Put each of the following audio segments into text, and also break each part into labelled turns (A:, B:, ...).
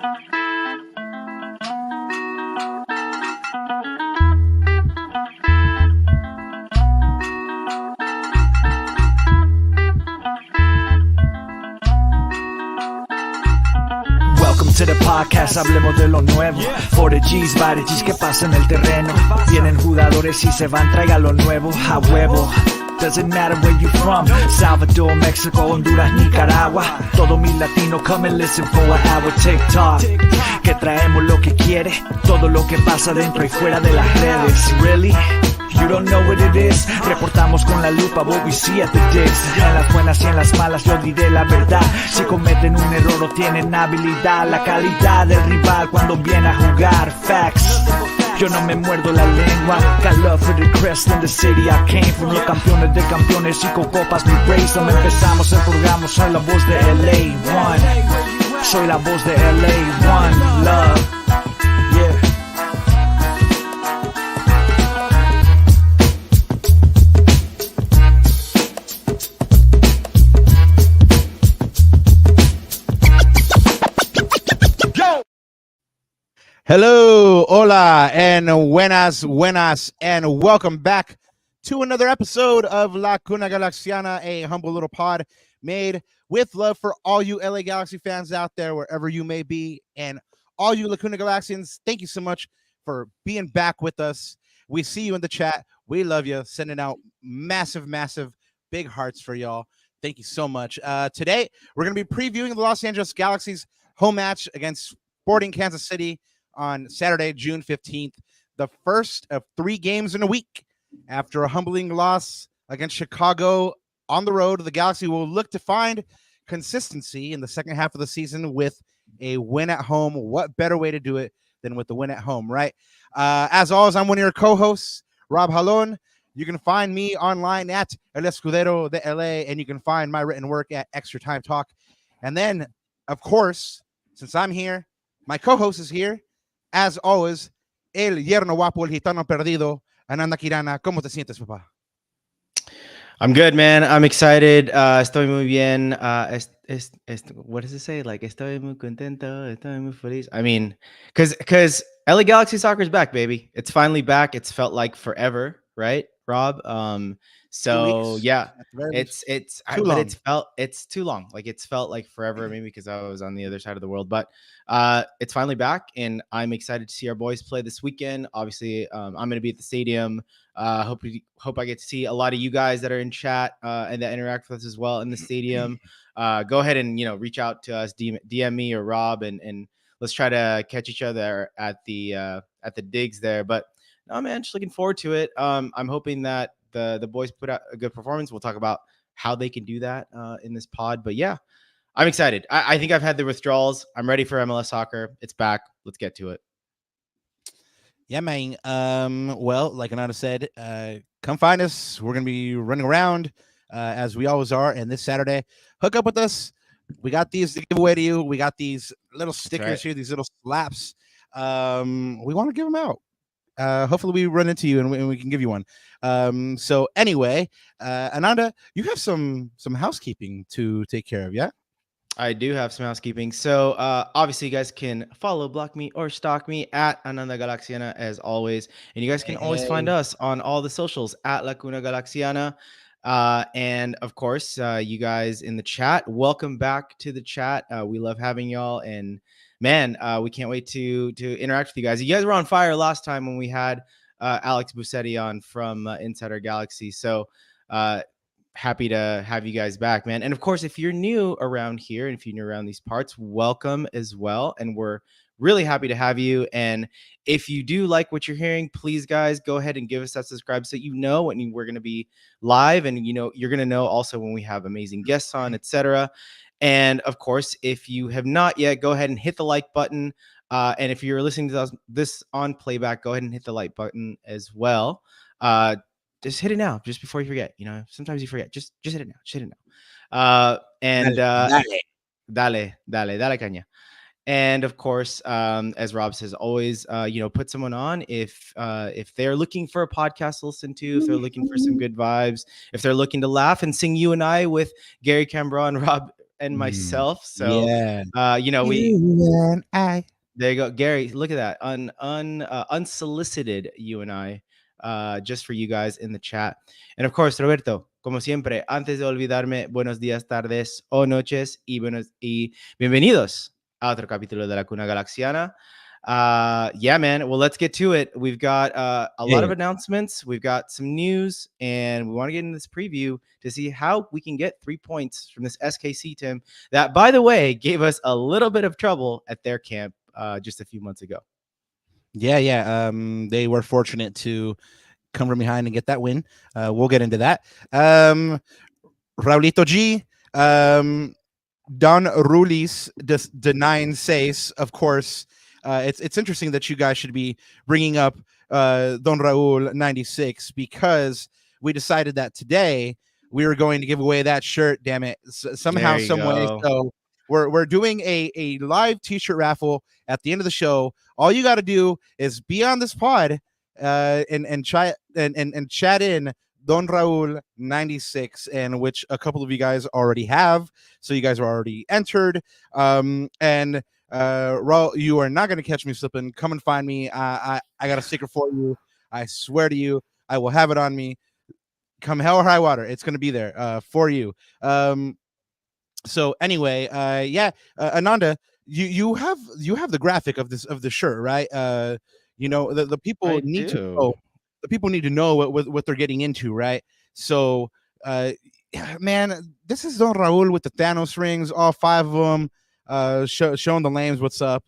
A: To the podcast, hablemos de lo nuevo. 40 G's, G's que pasa en el terreno. Vienen jugadores y se van, traiga lo nuevo. A huevo. Doesn't matter where you from. Salvador, Mexico, Honduras, Nicaragua. Todo mi latino, come and listen for an hour. TikTok, que traemos lo que quiere. Todo lo que pasa dentro y fuera de las redes. Really? You don't know what it is. Reportamos con la lupa what we see at the digs. En las buenas y en las malas yo diré la verdad. Si cometen un error o tienen habilidad, la calidad del rival cuando viene a jugar. Facts. Yo no me muerdo la lengua. Got love for the crest in the city I came from. Los campeones de campeones y con copas mi race. No empezamos el programa, soy la voz de LA One. Soy la voz de LA One. Love. Yeah.
B: Hello, hola, and buenas, and welcome back to another episode of La Cuna Galaxiana, a humble little pod made with love for all you LA Galaxy fans out there, wherever you may be, and all you La Cuna Galaxians, thank you so much for being back with us. We see you in the chat. We love you. Sending out massive, big hearts for y'all. Thank you so much. Today, we're going to be previewing the Los Angeles Galaxy's home match against Sporting Kansas City on Saturday, June 15th, the first of 3 games in a week. After a humbling loss against Chicago on the road, the Galaxy will look to find consistency in the second half of the season with a win at home. What better way to do it than with the win at home, right? As always, I'm one of your co-hosts, Rob Jalon. You can find me online at El Escudero de LA, and you can find my written work at Extra Time Talk. And then, of course, since I'm here, my co-host is here. As always, el yerno guapo, el gitano perdido, Ananda Kirana. ¿Cómo te sientes, papá?
C: I'm good, man. I'm excited. Estoy muy bien. What does it say? Like, estoy muy contento, estoy muy feliz. I mean, because LA Galaxy soccer is back, baby. It's finally back. It's felt like forever, right, Rob? So yeah, it's too long. Like, it's felt like forever, maybe because I was on the other side of the world, but it's finally back, and I'm excited to see our boys play this weekend. Obviously, I'm going to be at the stadium. Hope I get to see a lot of you guys that are in chat and that interact with us as well in the stadium. Go ahead and reach out to us, DM me or Rob, and let's try to catch each other at the digs there. But no, man, just looking forward to it. I'm hoping that the boys put out a good performance. We'll talk about how they can do that in this pod. But yeah, I'm excited. I think I've had the withdrawals. I'm ready for MLS soccer. It's back. Let's get to it.
B: Yeah, man. Well, like Ananda said, come find us. We're going to be running around as we always are. And this Saturday, hook up with us. We got these to give away to you. We got these little stickers here, these little slaps. We want to give them out. Hopefully we run into you and we can give you one. So anyway, Ananda, you have some housekeeping to take care of, yeah?
C: I do have some housekeeping. So obviously you guys can follow, block me, or stalk me at Ananda Galaxiana as always. And you guys can always find us on all the socials at La Cuna Galaxiana. And of course, you guys in the chat, welcome back to the chat. We love having y'all, and man, we can't wait to interact with you guys. You guys were on fire last time when we had Alex Busetti on from Insider Galaxy. So happy to have you guys back, man. And of course, if you're new around here and if you're new around these parts, welcome as well. And we're really happy to have you. And if you do like what you're hearing, please, guys, go ahead and give us that subscribe so you know when we're going to be live, and you're going to know also when we have amazing guests on, etc. And of course, if you have not yet, go ahead and hit the like button. And if you're listening to this on playback, go ahead and hit the like button as well. Just hit it now, just before you forget. Sometimes you forget. Just hit it now. Just hit it now. Dale caña. And of course, as Rob says, always, put someone on if they're looking for a podcast to listen to, if they're looking for some good vibes, if they're looking to laugh and sing "You and I" with Gary Cambra and and myself. So,
B: Yeah.
C: you know,
B: You and I.
C: there you go, Gary. Look at that, unsolicited you and I, just for you guys in the chat. And of course, Roberto, como siempre, antes de olvidarme, buenos días, tardes o noches y bienvenidos a otro capítulo de la Cuna Galaxiana. Yeah, man. Well, let's get to it. We've got a lot of announcements. We've got some news, and we want to get into this preview to see how we can get 3 points from this SKC team that, by the way, gave us a little bit of trouble at their camp just a few months ago.
B: Yeah. They were fortunate to come from behind and get that win. We'll get into that. Raulito G, Don Ruiz denying Seis, of course. It's interesting that you guys should be bringing up Don Raul 96 because we decided that today we were going to give away that shirt. Damn it! Somehow, some way. So we're doing a live T-shirt raffle at the end of the show. All you got to do is be on this pod and chat in Don Raul 96, and which a couple of you guys already have. So you guys are already entered. And Raul, you are not going to catch me slipping. Come and find me. I got a sticker for you. I swear to you, I will have it on me. Come hell or high water, it's going to be there for you. So anyway, Ananda, you have the graphic of the shirt, right? You know, the people need to know. The people need to know what they're getting into, right? So, man, this is Don Raul with the Thanos rings, all 5 of them, showing the lames what's up.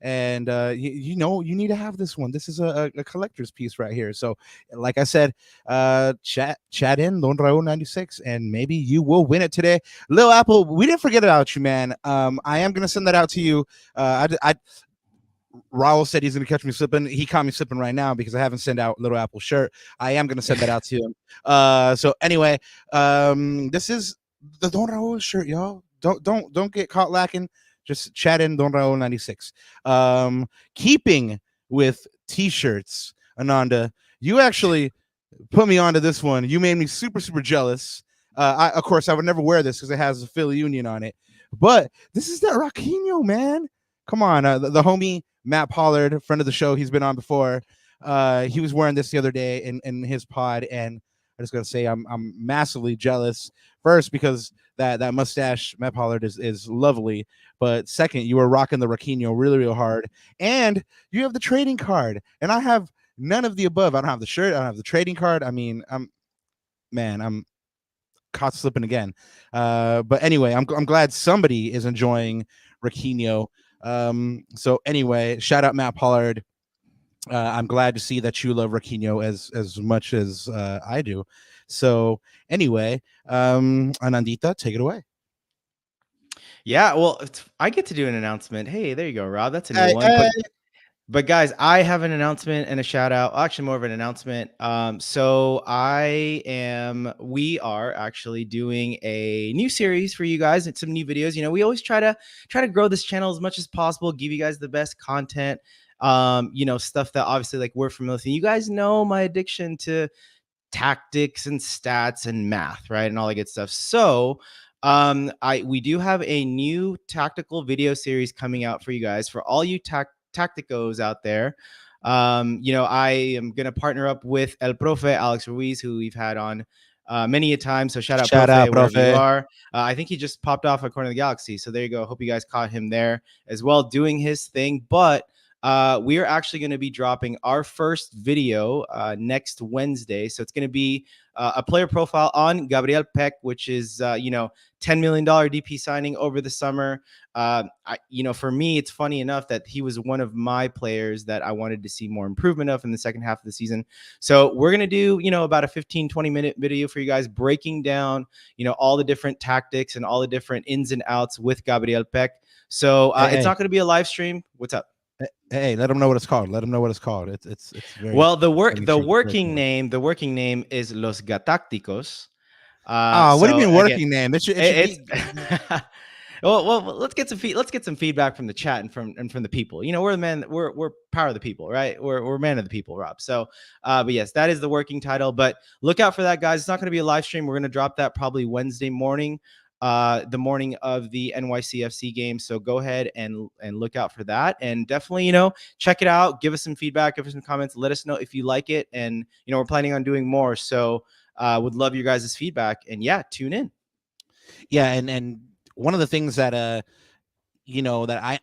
B: And you know, you need to have this one. This is a collector's piece right here. So, like I said, chat in Don Raul 96, and maybe you will win it today. Lil Apple, we didn't forget about you, man. I am gonna send that out to you. Raul said he's going to catch me slipping. He caught me slipping right now because I haven't sent out Little Apple shirt. I am going to send that out to him. So anyway, this is the Don Raul shirt, y'all. Don't get caught lacking. Just chat in Don Raul 96. Keeping with T-shirts, Ananda, you actually put me onto this one. You made me super, super jealous. Of course, I would never wear this because it has a Philly Union on it. But this is that Raquinho, man. Come on, the homie Matt Pollard, friend of the show, he's been on before. He was wearing this the other day in his pod, and I just gotta say I'm massively jealous. First, because that mustache, Matt Pollard, is lovely. But second, you were rocking the Raquinho really, real hard, and you have the trading card, and I have none of the above. I don't have the shirt. I don't have the trading card. I mean, I'm caught slipping again. But anyway, I'm glad somebody is enjoying Raquinho. So anyway, shout out Matt Pollard. I'm glad to see that you love Raquinho as much as I do. So anyway, Anandita, take it away.
C: Yeah, well, I get to do an announcement. Hey, there you go, Rob. That's a new one. But guys, I have an announcement and a shout out. Actually, more of an announcement. So we are actually doing a new series for you guys and some new videos. You know, we always try to grow this channel as much as possible, give you guys the best content. You know, stuff that obviously like we're familiar with. You guys know my addiction to tactics and stats and math, right? And all that good stuff. So we do have a new tactical video series coming out for you guys, for all you tacticos out there. You know, I am going to partner up with El Profe, Alex Ruiz, who we've had on many a time. So shout out Profe, wherever you are. I think he just popped off at Corner of the Galaxy. So there you go. Hope you guys caught him there as well, doing his thing. But we are actually going to be dropping our first video next Wednesday. So it's going to be a player profile on Gabriel Peck, which is, you know, $10 million DP signing over the summer. You know, for me, it's funny enough that he was one of my players that I wanted to see more improvement of in the second half of the season. So we're going to do, you know, about a 15-20 minute video for you guys, breaking down, you know, all the different tactics and all the different ins and outs with Gabriel Peck. So it's not going to be a live stream. What's up?
B: Hey, let them know what it's called. Let them know what it's called. It's very
C: well, the working name is Los Gatácticos.
B: What do you mean working name? It should be...
C: well, let's get some feedback from the chat and from the people. You know, we're power of the people, right? We're man of the people, Rob. So, but yes, that is the working title. But look out for that, guys. It's not going to be a live stream. We're going to drop that probably Wednesday morning. the morning of the NYCFC game. So go ahead and look out for that. And definitely, check it out. Give us some feedback, give us some comments. Let us know if you like it. And, we're planning on doing more. So would love your guys' feedback. And yeah, tune in.
B: Yeah. And one of the things that, that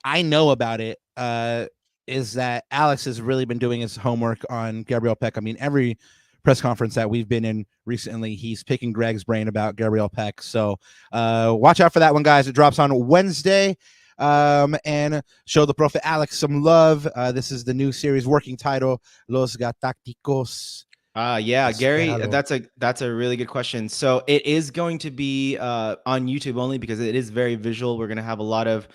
B: I know about it is that Alex has really been doing his homework on Gabriel Peck. I mean, every press conference that we've been in recently, he's picking Greg's brain about Gabriel Peck. So watch out for that one, guys. It drops on Wednesday. And show the Prophet Alex some love. This is the new series working title, Los Galácticos.
C: Yeah, Gary, that's a really good question. So it is going to be on YouTube only because it is very visual. We're going to have a lot of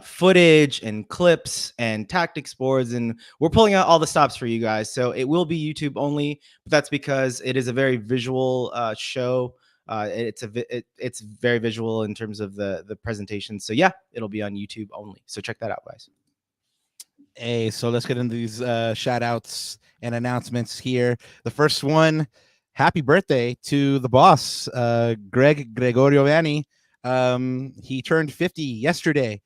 C: footage and clips and tactics boards, and we're pulling out all the stops for you guys. So it will be YouTube only, but that's because it is a very visual show. It's very visual in terms of the presentation. So yeah, it'll be on YouTube only. So check that out, guys.
B: Hey, so let's get into these shout outs and announcements here. The first one, happy birthday to the boss, Gregorio Vanni. He turned 50 yesterday.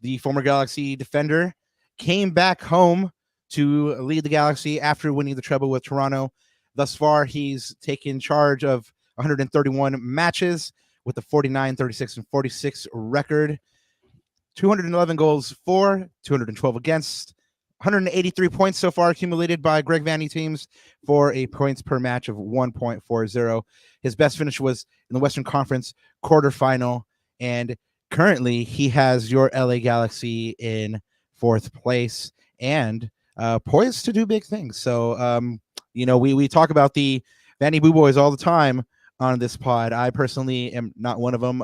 B: The former Galaxy defender came back home to lead the Galaxy after winning the treble with Toronto. Thus far, he's taken charge of 131 matches with a 49, 36, and 46 record. 211 goals for, 212 against, 183 points so far accumulated by Greg Vanni teams for a points per match of 1.40. His best finish was in the Western Conference quarterfinal, and currently he has your LA Galaxy in 4th place and poised to do big things. So, we talk about the Vanni Boo Boys all the time on this pod. I personally am not one of them,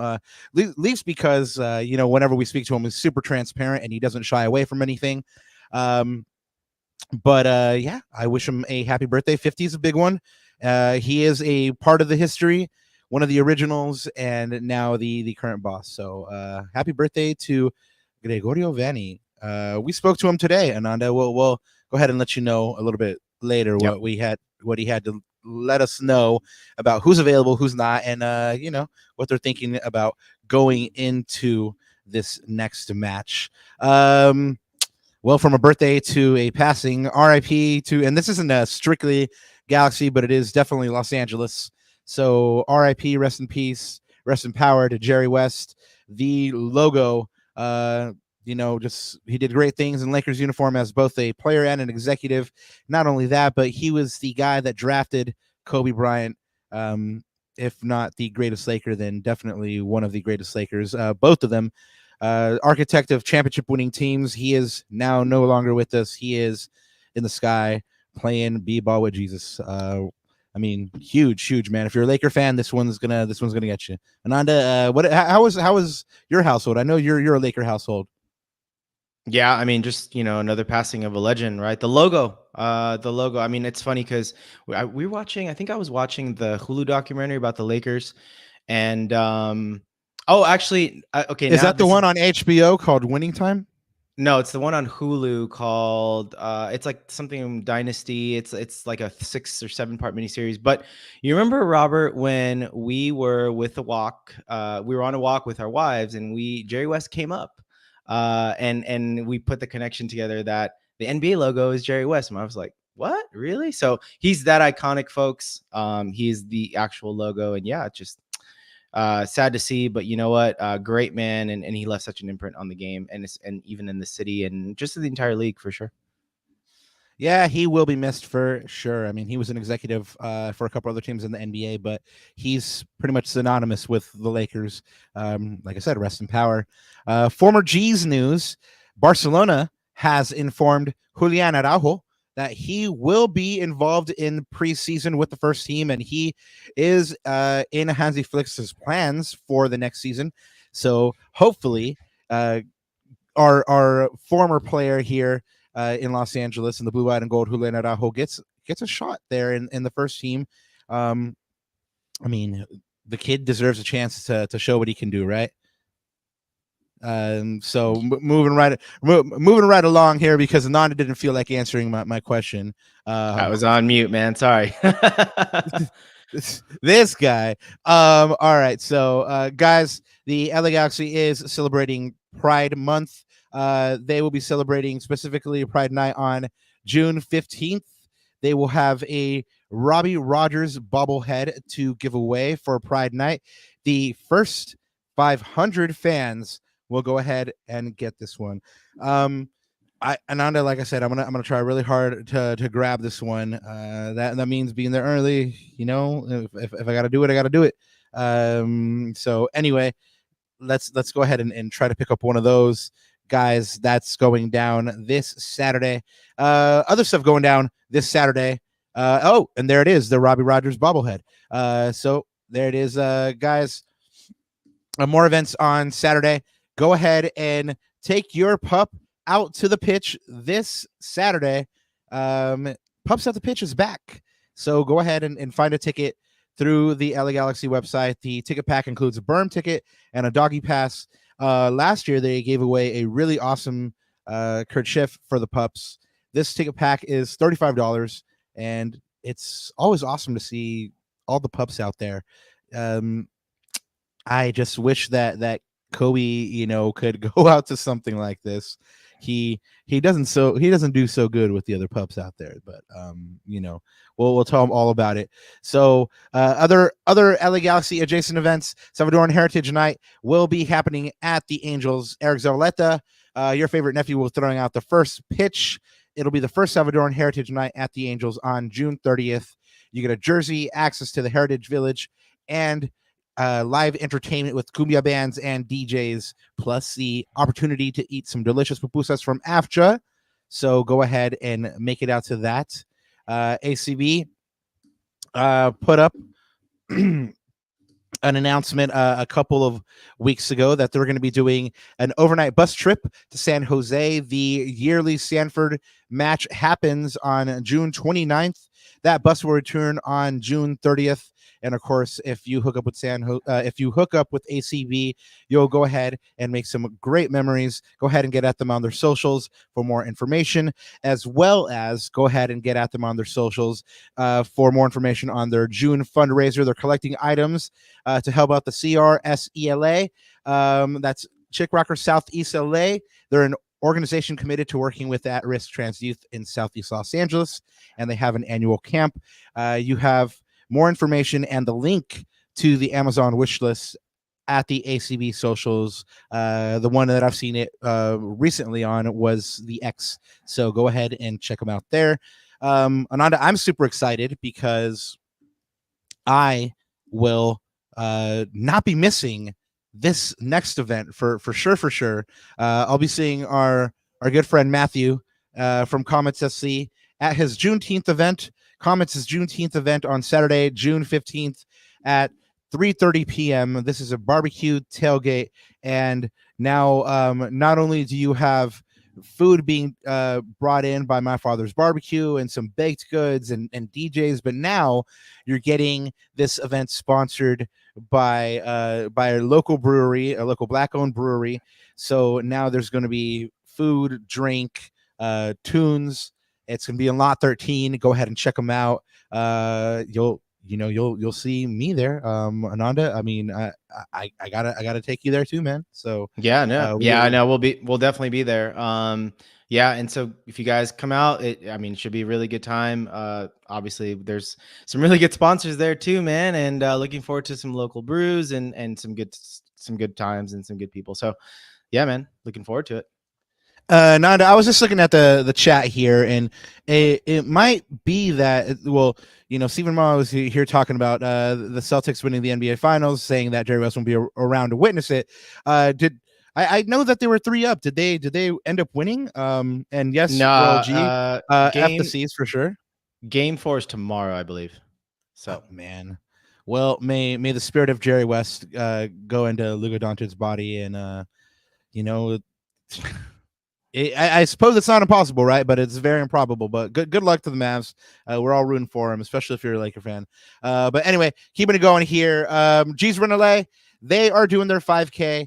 B: least because, whenever we speak to him, he's super transparent and he doesn't shy away from anything. But I wish him a happy birthday. 50 is a big one. He is a part of the history, one of the originals, and now the current boss. So happy birthday to Gregorio Vanni. We spoke to him today, Ananda. We'll go ahead and let you know a little bit later what he had to let us know about who's available, who's not, and what they're thinking about going into this next match. Well, from a birthday to a passing, RIP to, and this isn't a strictly Galaxy, but it is definitely Los Angeles. So RIP, rest in peace, rest in power to Jerry West. The logo, just he did great things in Lakers uniform as both a player and an executive. Not only that, but he was the guy that drafted Kobe Bryant. If not the greatest Laker, then definitely one of the greatest Lakers. Both of them. Architect of championship winning teams. He is now no longer with us. He is in the sky playing b-ball with Jesus. Huge man. If you're a Laker fan, this one's gonna get you. Ananda, how was your household? I know you're a Laker household.
C: Yeah, just another passing of a legend, right? The logo. It's funny because I was watching the Hulu documentary about the Lakers, and okay.
B: Is that the one on HBO called Winning Time?
C: No, it's the one on Hulu called it's like something Dynasty. It's like a 6 or 7 part miniseries. But you remember, Robert, when we were with we were on a walk with our wives, and Jerry West came up, and we put the connection together that the NBA logo is Jerry West. And I was like, what? Really? So he's that iconic, folks. He's the actual logo, and yeah, just sad to see, but you know what? Great man, and he left such an imprint on the game, and even in the city, and just in the entire league for sure.
B: Yeah, he will be missed for sure. He was an executive for a couple other teams in the NBA, but he's pretty much synonymous with the Lakers. Like I said, rest in power. Former G's news: Barcelona has informed Julian Araujo that he will be involved in preseason with the first team, and he is in Hansi Flick's plans for the next season. So hopefully our former player here in Los Angeles in the blue, white, and gold, Julian Araujo, gets a shot there in the first team. The kid deserves a chance to show what he can do, right? So moving right along here, because Ananda didn't feel like answering my question.
C: I was on mute, man. Sorry.
B: This guy. All right. So, guys, the LA Galaxy is celebrating Pride Month. They will be celebrating specifically Pride Night on June 15th. They will have a Robbie Rogers bobblehead to give away for Pride Night. The first 500 fans will go ahead and get this one. Ananda, like I said, I'm gonna try really hard to grab this one. That means being there early. You know, if I gotta do it, I gotta do it. So anyway, let's go ahead and try to pick up one of those guys. That's going down this Saturday. Other stuff going down this Saturday. And there it is, the Robbie Rogers bobblehead. So there it is, guys. More events on Saturday. Go ahead and take your pup out to the pitch this Saturday. Pups at the Pitch is back. So go ahead and find a ticket through the LA Galaxy website. The ticket pack includes a berm ticket and a doggy pass. Last year, they gave away a really awesome kerchief for the pups. This ticket pack is $35, and it's always awesome to see all the pups out there. I just wish that Kobe, could go out to something like this. He doesn't do so good with the other pups out there, but we'll tell him all about it. So other LA Galaxy adjacent events, Salvadoran Heritage Night will be happening at the Angels. Eric Zavaleta, your favorite nephew, will throwing out the first pitch. It'll be the first Salvadoran Heritage Night at the Angels on June 30th. You get a jersey, access to the Heritage Village, and live entertainment with cumbia bands and DJs, plus the opportunity to eat some delicious pupusas from AFCHA. So go ahead and make it out to that. ACB put up an announcement a couple of weeks ago that they're going to be doing an overnight bus trip to San Jose. The yearly Sanford match happens on June 29th. That bus will return on June 30th. And of course, if you hook up with ACB, you'll go ahead and make some great memories. Go ahead and get at them on their socials for more information, as well as go ahead and get at them on their socials for more information on their June fundraiser. They're collecting items to help out the CRSELA. That's Chick Rocker Southeast LA. They're an organization committed to working with at-risk trans youth in Southeast Los Angeles, and they have an annual camp. You have more information and the link to the Amazon wish list at the ACB socials. The one that I've seen it recently on was the X. So go ahead and check them out there. Ananda, I'm super excited because I will not be missing this next event for sure. I'll be seeing our good friend Matthew from Comets SC at his Juneteenth event. Comets' Juneteenth event on Saturday, June 15th at 3:30 p.m. This is a barbecue tailgate, and now not only do you have food being brought in by My Father's Barbecue and some baked goods and DJs, but now you're getting this event sponsored by a local brewery, a local Black-owned brewery. So now there's going to be food, drink, tunes. It's gonna be in Lot 13. Go ahead and check them out. You'll see me there, Ananda. I mean, I gotta take you there too, man. So we'll definitely be there. And so if you guys come out, it should be a really good time. Obviously, there's some really good sponsors there too, man, and looking forward to some local brews and some good times and some good people. So, yeah, man, looking forward to it. Nanda, I was just looking at the chat here, and it might be that, Stephen Ma was here talking about the Celtics winning the NBA Finals, saying that Jerry West won't be around to witness it. I know that they were 3-up. Did they end up winning? And yes, F the C's for sure.
C: Game 4 is tomorrow, I believe. So
B: man, well, may the spirit of Jerry West go into Luka Doncic's body, and I suppose it's not impossible, right? But it's very improbable. But good luck to the Mavs. We're all rooting for him, especially if you're a Laker fan. But anyway, keeping it going here. G's Run LA, they are doing their 5K.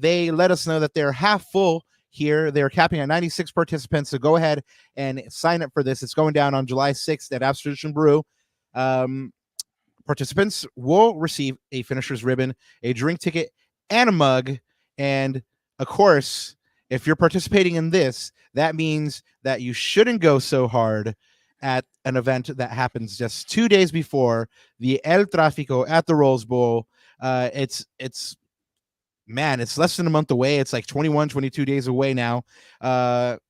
B: They let us know that they're half full here. They're capping at 96 participants. So go ahead and sign up for this. It's going down on July 6th at Absolution Brew. Participants will receive a finisher's ribbon, a drink ticket, and a mug. And of course, if you're participating in this, that means that you shouldn't go so hard at an event that happens just 2 days before the El Tráfico at the Rose Bowl. It's man, it's less than a month away. It's like 21, 22 days away now. It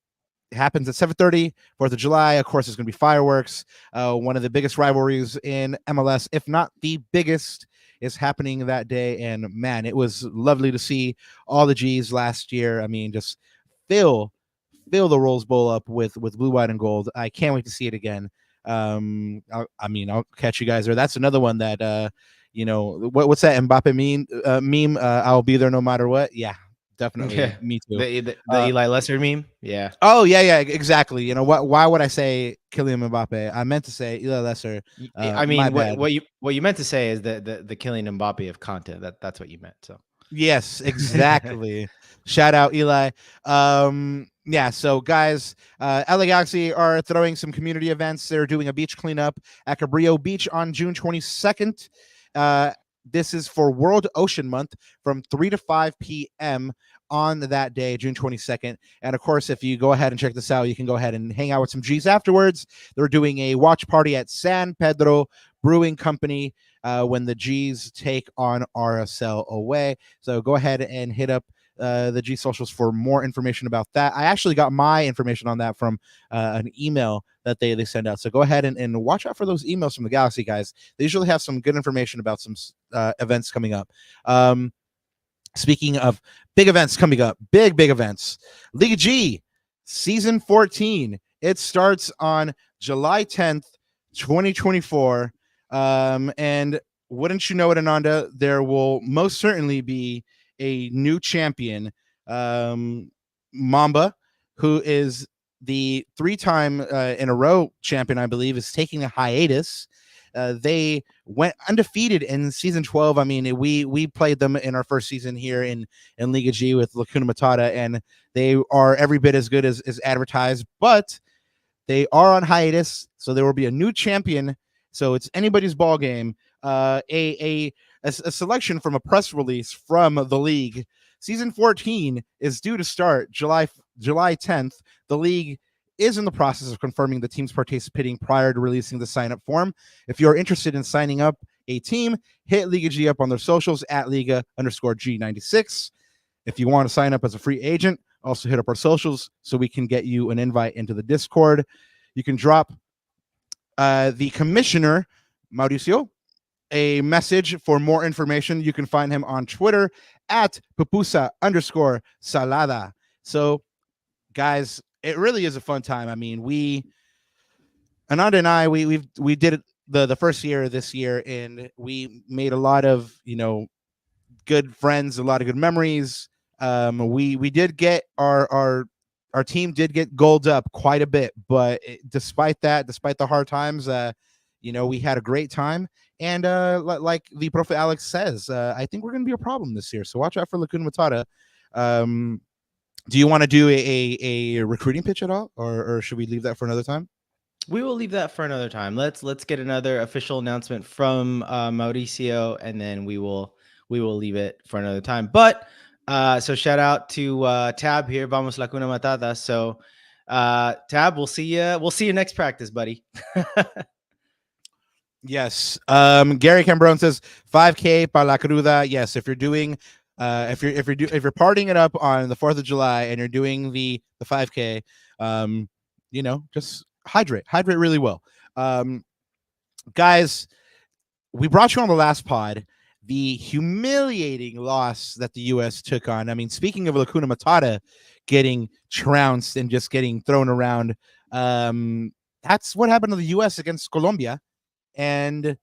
B: happens at 7:30, 4th of July. Of course, there's going to be fireworks. One of the biggest rivalries in MLS, if not the biggest, is happening that day. And man, it was lovely to see all the G's last year. I mean, just fill the Rose Bowl up with blue, white, and gold. I can't wait to see it again. I'll catch you guys there. That's another one that what's that Mbappe meme? I'll be there no matter what. Yeah, definitely.
C: Yeah.
B: Me too.
C: The Eli Lesser meme. Yeah.
B: Oh yeah, exactly. You know what? Why would I say Kylian Mbappe? I meant to say Eli Lesser.
C: I mean, what you meant to say is the Kylian Mbappe of content. That's what you meant. So
B: yes, exactly. Shout out Eli. Yeah, so guys, LA Galaxy are throwing some community events. They're doing a beach cleanup at Cabrillo Beach on June 22nd. This is for World Ocean Month from 3 to 5 p.m. on that day, June 22nd. And of course, if you go ahead and check this out, you can go ahead and hang out with some G's afterwards. They're doing a watch party at San Pedro Brewing Company when the G's take on RSL away. So go ahead and hit up the G socials for more information about that. I actually got my information on that from an email that they send out. So go ahead and watch out for those emails from the Galaxy guys. They usually have some good information about some events coming up. Speaking of big events coming up, big events, Liga G season 14. It starts on July 10th, 2024. And wouldn't you know it, Ananda, there will most certainly be a new champion, Mamba, who is the 3-time in a row champion, I believe, is taking a hiatus. They went undefeated in season 12. I mean, we played them in our first season here in Liga G with Lacuna Matata, and they are every bit as good as advertised, but they are on hiatus, so there will be a new champion. So it's anybody's ball game. A selection from a press release from the league. Season 14 is due to start July 10th. The league is in the process of confirming the teams participating prior to releasing the sign-up form. If you're interested in signing up a team, hit Liga G up on their socials at Liga_G96. If you want to sign up as a free agent, also hit up our socials so we can get you an invite into the Discord. You can drop the commissioner, Mauricio, a message for more information. You can find him on Twitter at pupusa_salada. So, guys, it really is a fun time. I mean, Ananda and I, we did it the first year this year, and we made a lot of good friends, a lot of good memories. We did get our team did get gold up quite a bit, but despite the hard times, we had a great time. And like the Prophet Alex says, I think we're going to be a problem this year. So watch out for Lacuna Matata. Do you want to do a recruiting pitch at all, or should we leave that for another time?
C: We will leave that for another time. Let's get another official announcement from Mauricio, and then we will leave it for another time. But so shout out to Tab here, Vamos Lacuna Matata. So Tab, we'll see you next practice, buddy.
B: Yes. Gary Cambron says 5K para la cruda. Yes, if you're doing if you're partying it up on the 4th of July and you're doing the 5K, just hydrate really well. Guys, we brought you on the last pod the humiliating loss that the US took on. I mean, speaking of Lacuna Matata getting trounced and just getting thrown around, that's what happened to the US against Colombia. And,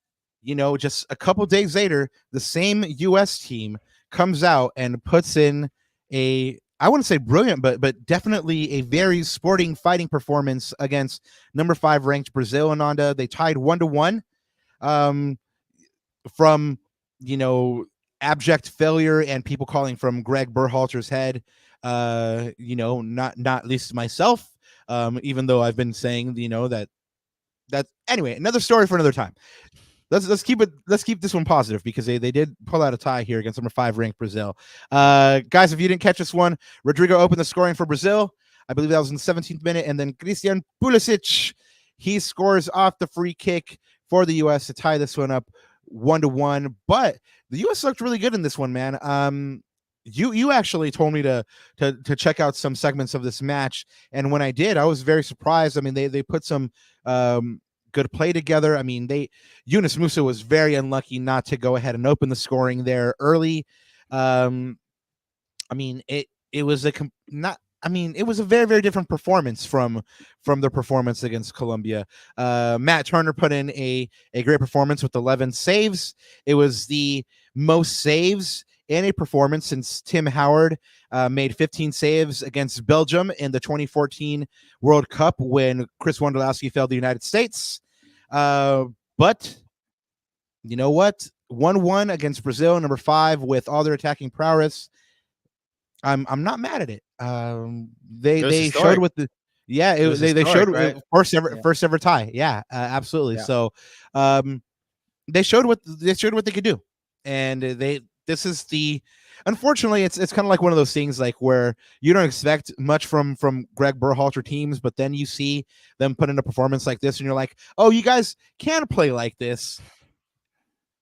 B: just a couple days later, the same U.S. team comes out and puts in I wouldn't say brilliant, but definitely a very sporting fighting performance against number 5 ranked Brazil. Ananda, they tied 1-1 from, abject failure and people calling from Greg Berhalter's head. Not least myself, even though I've been saying, that anyway, another story for another time. let's keep this one positive because they did pull out a tie here against number 5 ranked Brazil. Guys, if you didn't catch this one, Rodrigo opened the scoring for Brazil. I believe that was in the 17th minute, and then Christian Pulisic, he scores off the free kick for the U.S. to tie this one up 1-1. But the U.S. looked really good in this one, man. You actually told me to check out some segments of this match, and when I did, I was very surprised. I mean, they put some good play together. I mean, Yunus Musa was very unlucky not to go ahead and open the scoring there early. I mean, it was a very, very different performance from the performance against Colombia. Matt Turner put in a great performance with 11 saves. It was the most saves in a performance since Tim Howard made 15 saves against Belgium in the 2014 World Cup when Chris Wondolowski failed the United States. But you know what? 1-1 against Brazil, number 5, with all their attacking prowess. I'm not mad at it. They showed with the they showed right? first ever tie. Yeah, absolutely. Yeah. So they showed what they could do, and this is unfortunately it's kind of like one of those things like where you don't expect much from Greg Berhalter teams, but then you see them put in a performance like this and you're like, oh, you guys can play like this.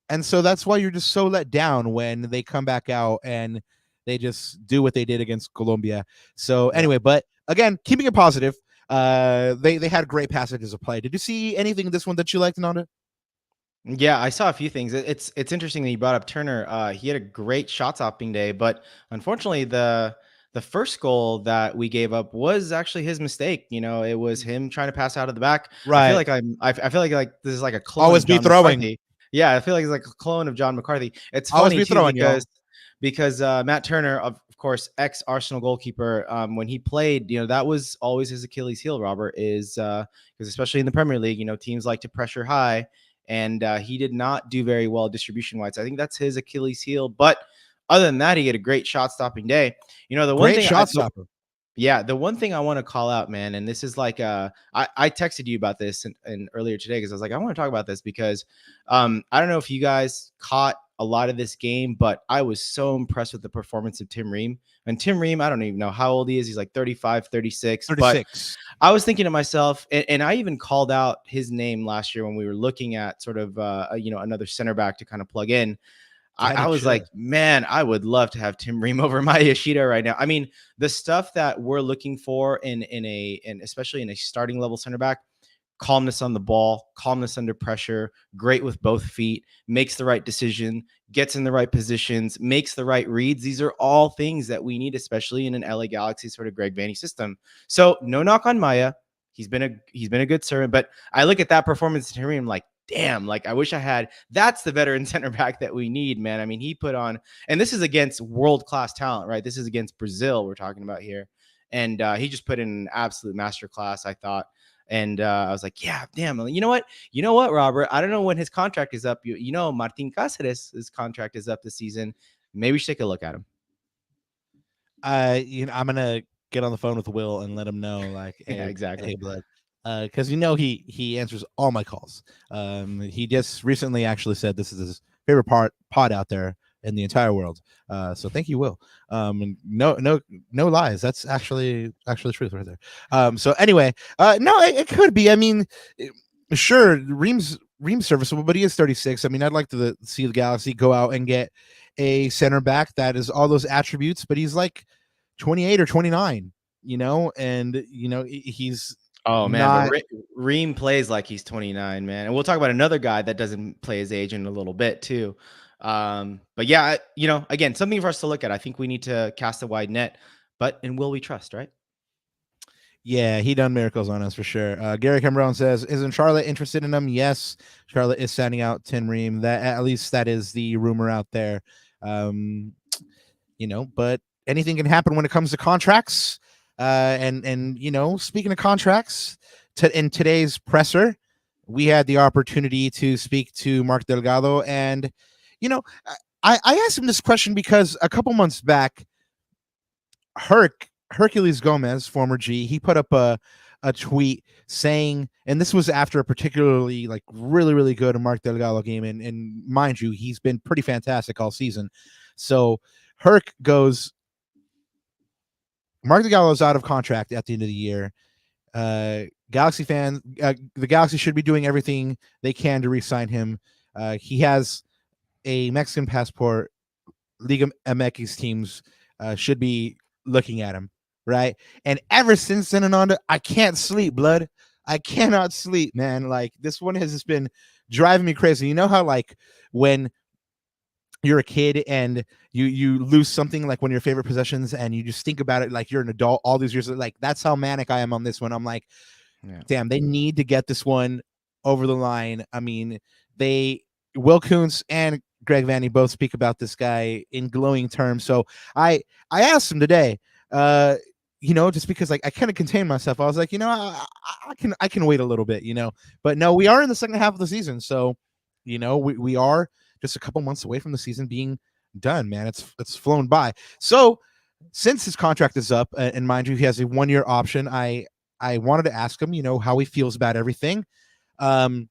B: And so that's why you're just so let down when they come back out and they just do what they did against Colombia. So anyway, but again, keeping it positive, they had great passages of play. Did you see anything in this one that you liked, Ananda?
C: Yeah, I saw a few things. It's interesting that you brought up Turner. He had a great shot stopping day, but unfortunately the first goal that we gave up was actually his mistake. You know, it was him trying to pass out of the back.
B: Right.
C: I feel like this is like a clone
B: always
C: of John
B: be throwing.
C: McCarthy. Yeah, I feel like it's like a clone of John McCarthy. It's funny too because Matt Turner, of course, ex Arsenal goalkeeper, when he played, you know, that was always his Achilles heel, Robert, is because especially in the Premier League, you know, teams like to pressure high. And he did not do very well distribution-wise. I think that's his Achilles heel. But other than that, he had a great shot-stopping day. You know, the one thing the one thing I want to call out, man, and this is like I texted you about this and earlier today because I was like, I want to talk about this because I don't know if you guys caught a lot of this game, but I was so impressed with the performance of Tim Ream. And Tim Ream, I don't even know how old he is. He's like 35, 36. But I was thinking to myself, and I even called out his name last year when we were looking at sort of, another center back to kind of plug in. I was like, man, I would love to have Tim Ream over Maya Yoshida right now. I mean, the stuff that we're looking for in especially in a starting level center back, calmness on the ball, calmness under pressure, great with both feet, makes the right decision, gets in the right positions, makes the right reads. These are all things that we need, especially in an LA Galaxy sort of Greg Vanney system. So no knock on Maya. He's been a good servant, but I look at that performance and I'm like, damn, like I wish I had. That's the veteran center back that we need, man. I mean, he put on, and this is against world-class talent, right? This is against Brazil we're talking about here. And he just put in an absolute masterclass, I thought. And I was like, yeah, damn. You know what, Robert? I don't know when his contract is up. You know, Martin Cáceres' contract is up this season. Maybe we should take a look at him.
B: I'm gonna get on the phone with Will and let him know, like, hey,
C: yeah, exactly.
B: Hey, blood. Because he answers all my calls. He just recently actually said this is his favorite pod out there in the entire world. So thank you, Will. No lies. That's actually the truth right there. So anyway, no, it could be. I mean, sure, Ream's serviceable, but he is 36. I mean, I'd like to see the Galaxy go out and get a center back that is all those attributes, but he's like 28 or 29, and he's.
C: Oh man, but Ream plays like he's 29, man. And we'll talk about another guy that doesn't play his age in a little bit too. But yeah, again, something for us to look at. I think we need to cast a wide net, but in Will we trust, right?
B: Yeah, he done miracles on us for sure. Gary Cameron says, isn't Charlotte interested in him? Yes, Charlotte is sending out Tim Ream. That at least that is the rumor out there. But anything can happen when it comes to contracts. And speaking of contracts, in today's presser, we had the opportunity to speak to Mark Delgado, and I asked him this question because a couple months back, Hercules Gomez, former G, he put up a a tweet saying, and this was after a particularly like really, really good Mark Delgado game. And mind you, he's been pretty fantastic all season. So Herc goes, Mark Delgado is out of contract at the end of the year. Galaxy fans, the Galaxy should be doing everything they can to re-sign him. He has a Mexican passport. Liga MX teams should be looking at him, right? And ever since then, Ananda, I can't sleep, blood. I cannot sleep, man. Like, this one has just been driving me crazy. You know how, like, when you're a kid and you lose something, like one of your favorite possessions, and you just think about it like you're an adult all these years, like, that's how manic I am on this one. I'm like, damn, they need to get this one over the line. I mean, Will Kuntz and Greg Vanny both speak about this guy in glowing terms. So I asked him today, just because like I kind of contained myself. I was like, I can wait a little bit, but no, we are in the second half of the season. So, we are just a couple months away from the season being done, man. It's flown by. So since his contract is up, and mind you, he has a 1-year option, I wanted to ask him, how he feels about everything. And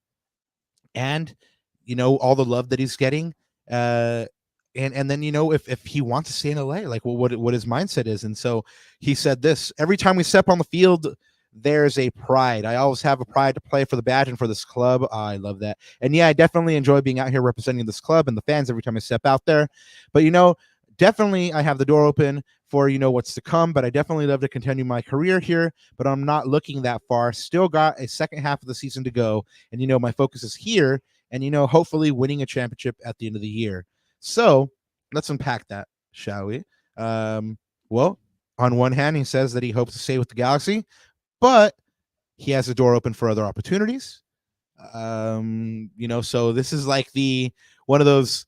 B: all the love that he's getting, and then if he wants to stay in LA, like what his mindset is. And so he said this: every time we step on the field, there's a pride. I always have a pride to play for the badge and for this club. I love that. And yeah, I definitely enjoy being out here representing this club and the fans every time I step out there. But definitely I have the door open for what's to come, but I definitely love to continue my career here, but I'm not looking that far. Still got a second half of the season to go, and my focus is here, and hopefully winning a championship at the end of the year. So let's unpack that, shall we? Well, on one hand, he says that he hopes to stay with the Galaxy, but he has the door open for other opportunities. So this is like one of those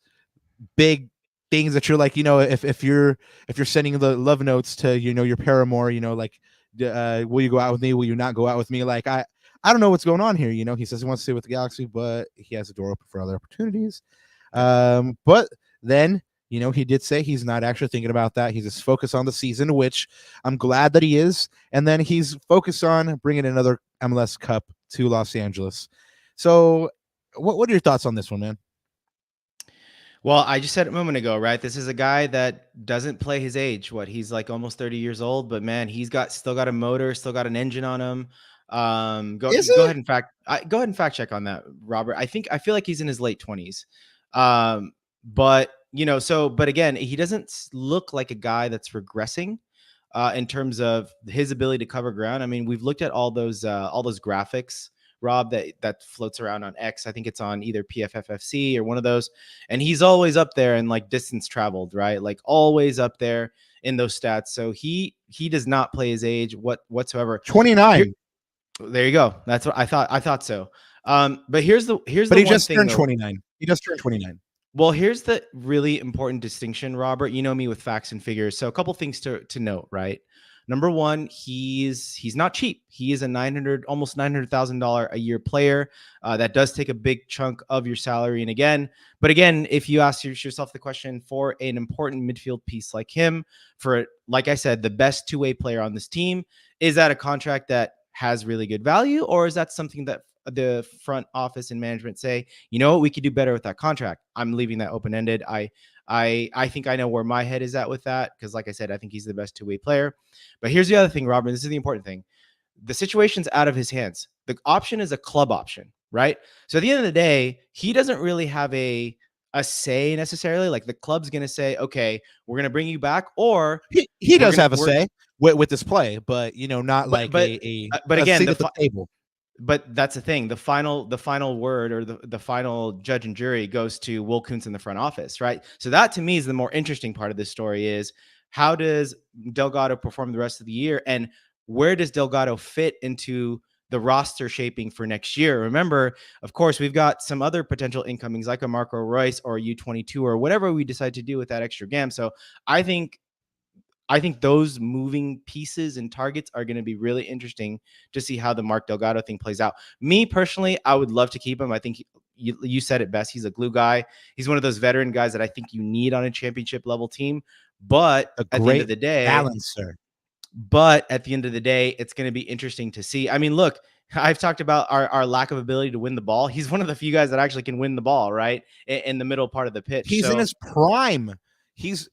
B: big things that you're like, if you're sending the love notes to your paramour, like, will you go out with me, will you not go out with me? Like, I don't know what's going on here. He says he wants to stay with the Galaxy, but he has a door open for other opportunities. But then he did say he's not actually thinking about that. He's just focused on the season, which I'm glad that he is. And then he's focused on bringing another MLS Cup to Los Angeles. So what are your thoughts on this one, man?
C: Well, I just said a moment ago, right? This is a guy that doesn't play his age. He's like almost 30 years old, but man, he's still got a motor, still got an engine on him. Go ahead and fact check on that, Robert. I feel like he's in his late 20s. But again, he doesn't look like a guy that's regressing in terms of his ability to cover ground. I mean, we've looked at all those graphics, Rob, that floats around on X. I think it's on either PFFFC or one of those. And he's always up there in like distance traveled, right? Like always up there in those stats. So he does not play his age whatsoever.
B: 29.
C: There you go. That's what I thought. I thought so. But here's the
B: he just turned 29. He just turned 29.
C: Well, here's the really important distinction, Robert. You know me with facts and figures. So a couple things to note, right? Number one, he's not cheap. He is almost $900,000 a year player. That does take a big chunk of your salary. And again, if you ask yourself the question, for an important midfield piece like him, for, like I said, the best two-way player on this team, is that a contract that has really good value, or is that something that the front office and management say, we could do better with that contract? I'm leaving that open-ended. I think I know where my head is at with that, because like I said, I think he's the best two-way player. But here's the other thing, Robert. This is the important thing. The situation's out of his hands. The option is a club option, right? So at the end of the day, he doesn't really have a say necessarily. Like, the club's going to say, okay, we're going to bring you back, or
B: he does have a say with this play, but not like but again, the table.
C: But that's the thing. The final word, or the final judge and jury, goes to Will Kuntz in the front office, right? So that, to me, is the more interesting part of this story: is how does Delgado perform the rest of the year, and where does Delgado fit into the roster shaping for next year? Remember, of course, we've got some other potential incomings like a Marco Ruiz or U22 or whatever we decide to do with that extra GAM. So I think those moving pieces and targets are going to be really interesting to see how the Mark Delgado thing plays out. Me personally, I would love to keep him. I think you said it best. He's a glue guy. He's one of those veteran guys that I think you need on a championship level team. But at the end of the day,
B: balancer.
C: But at the end of the day, it's going to be interesting to see. I mean, look, I've talked about our lack of ability to win the ball. He's one of the few guys that actually can win the ball, right? In the middle part of the pitch.
B: He's in his prime. He's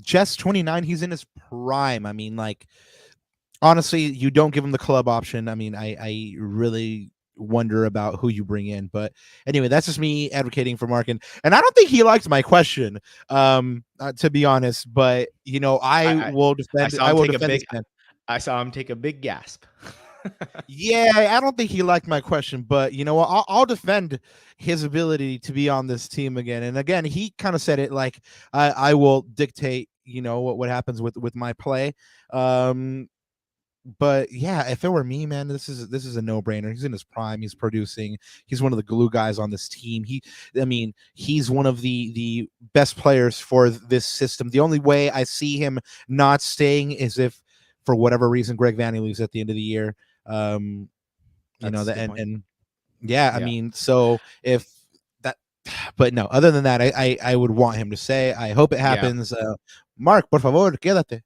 B: just 29. He's in his prime. I mean, like, honestly, you don't give him the club option. I mean, I really wonder about who you bring in. But anyway, that's just me advocating for Mark. And I don't think he liked my question, to be honest. But, you know, I will defend it. I will defend this man.
C: I saw him take a big gasp.
B: Yeah, I don't think he liked my question, but you know what? I'll defend his ability to be on this team again. And again, he kind of said it like I will dictate, you know, what happens with my play. But yeah, if it were me, man, this is a no-brainer. He's in his prime. He's producing. He's one of the glue guys on this team. He's one of the best players for this system. The only way I see him not staying is if, for whatever reason, Greg Vanney leaves at the end of the year. You know that, and yeah, I mean, so if that, but no, other than that, I would want him to say. I hope it happens. Mark, por favor, quédate.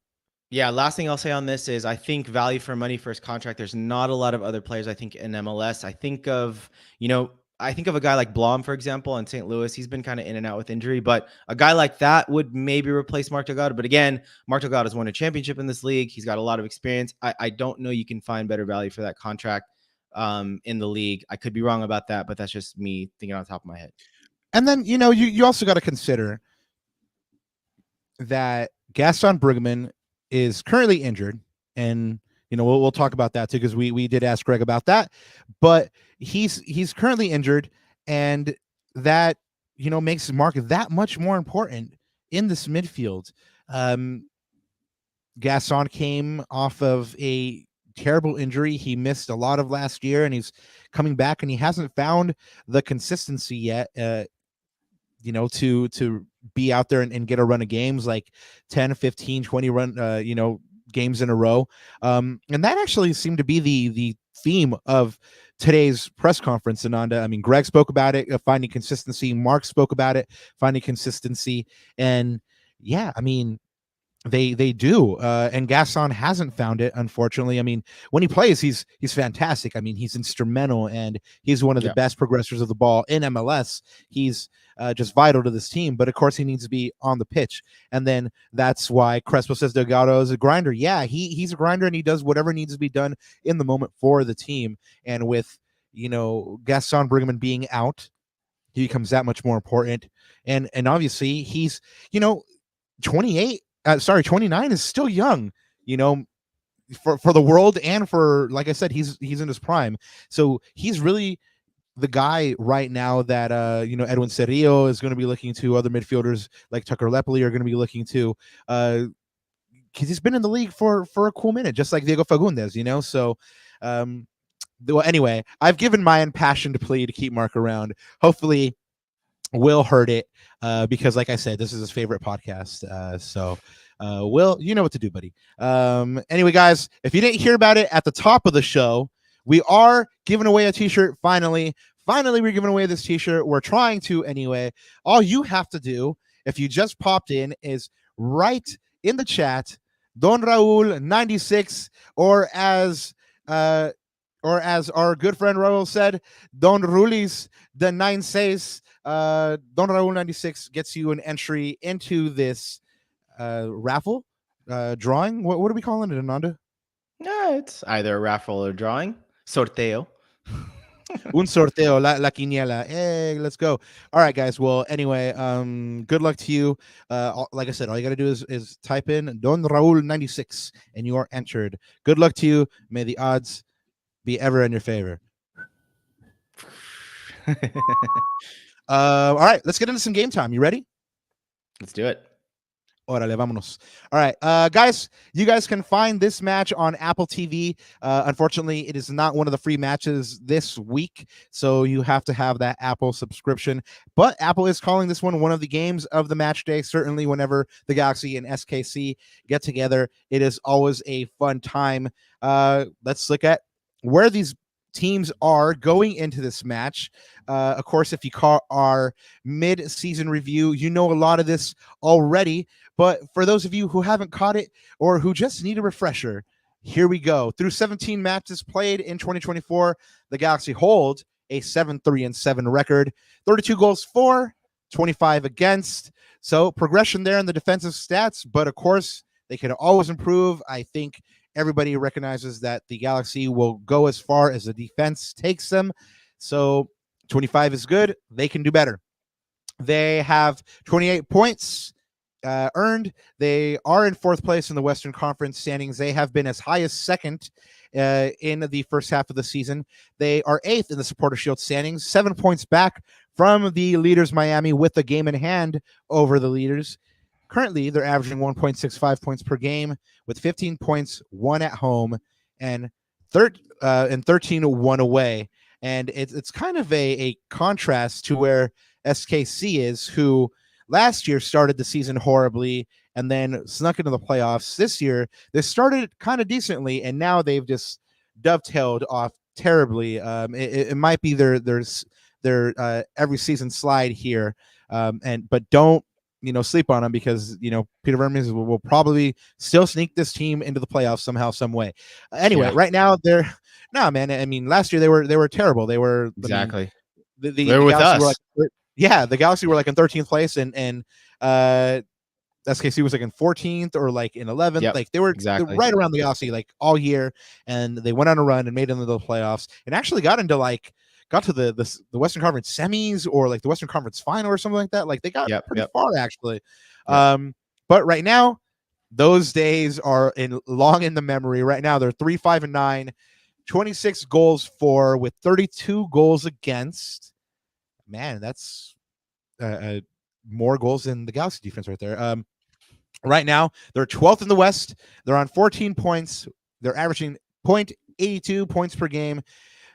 C: Yeah, last thing I'll say on this is I think value for money for his contract. There's not a lot of other players I think in MLS. I think of a guy like Blom, for example, in St. Louis. He's been kind of in and out with injury, but a guy like that would maybe replace Mark Delgado. But again, Mark Delgado has won a championship in this league. He's got a lot of experience. I don't know you can find better value for that contract in the league. I could be wrong about that, but that's just me thinking on top of my head.
B: And then, you know, you also got to consider that Gaston Bruggeman is currently injured, and you know we'll talk about that too, because we did ask Greg about that, but he's currently injured, and that, you know, makes Mark that much more important in this midfield. Gaston came off of a terrible injury. He missed a lot of last year, and he's coming back, and he hasn't found the consistency yet, you know, to be out there and get a run of games, like 10, 15, 20 run, you know, games in a row. And that actually seemed to be the theme of today's press conference, Ananda. I mean, Greg spoke about it, finding consistency. Mark spoke about it, finding consistency. And yeah, I mean, they do, and Gaston hasn't found it, unfortunately. I mean, when he plays, he's fantastic. I mean, he's instrumental, and he's one of the best progressors of the ball in MLS. He's just vital to this team, but of course he needs to be on the pitch, and then that's why Crespo says Delgado is a grinder. Yeah, he's a grinder, and he does whatever needs to be done in the moment for the team. And with, you know, Gaston Bruggeman being out, he becomes that much more important. And obviously he's, you know, 29 is still young, you know, for the world, and for, like I said, he's in his prime. So he's really the guy right now that, you know, Edwin Cerrillo is going to be looking to. Other midfielders like Tucker Leppley are going to be looking to, because he's been in the league for a cool minute, just like Diego Fagundes, you know. So, well, anyway, I've given my impassioned plea to keep Mark around. Hopefully Will heard it, because like I said, this is his favorite podcast. So Will, you know what to do, buddy. Anyway, guys, if you didn't hear about it at the top of the show, we are giving away a t-shirt. Finally, we're giving away this t-shirt. We're trying to anyway. All you have to do, if you just popped in, is write in the chat Don Raul 96, or as our good friend Raul said, Don Ruiz the 96. Don Raul 96 gets you an entry into this raffle drawing. What are we calling it, Ananda?
C: No, it's either a raffle or drawing. Sorteo.
B: Un sorteo, la quiniela. Hey, let's go. All right, guys. Well, anyway, good luck to you. Like I said, all you got to do is type in Don Raul 96 and you are entered. Good luck to you. May the odds be ever in your favor. All right, let's get into some game time. You ready?
C: Let's do it.
B: Órale, vámonos. All right, guys, you guys can find this match on Apple TV. Unfortunately, it is not one of the free matches this week, so you have to have that Apple subscription. But Apple is calling this one of the games of the match day. Certainly, whenever the Galaxy and SKC get together, it is always a fun time. Let's look at where these teams are going into this match. Of course, if you caught our mid-season review, you know a lot of this already. But for those of you who haven't caught it or who just need a refresher, here we go. Through 17 matches played in 2024, the Galaxy hold a 7-3-7 record, 32 goals for, 25 against. So progression there in the defensive stats, but of course they can always improve. I think everybody recognizes that the Galaxy will go as far as the defense takes them. So 25 is good. They can do better. They have 28 points earned. They are in fourth place in the Western Conference standings. They have been as high as second in the first half of the season. They are eighth in the Supporter Shield standings, 7 points back from the leaders Miami with a game in hand over the leaders. Currently, they're averaging 1.65 points per game with 15 points, one at home, and 13 one away. And it's kind of a contrast to where SKC is, who last year started the season horribly and then snuck into the playoffs. This year, they started kind of decently, and now they've just dovetailed off terribly. It might be their every season slide here, but don't sleep on them, because Peter Vermes will probably still sneak this team into the playoffs somehow, some way. Anyway, right now they're man. I mean, last year they were terrible. They were
C: exactly.
B: I mean,
C: They're with
B: Galaxy
C: us.
B: The Galaxy were like in 13th place, and SKC was like in 14th or like in 11th.
C: Yep,
B: like they were
C: exactly
B: right around the Galaxy like all year, and they went on a run and made it into the playoffs and actually got to the Western Conference semis or like the Western Conference final or something like that. Like they got pretty far actually. But right now, those days are long in the memory. Right now, they're 3-5-9, 26 goals for with 32 goals against. Man, that's more goals than the Galaxy defense right there. Right now, they're 12th in the West. They're on 14 points. They're averaging 0.82 points per game.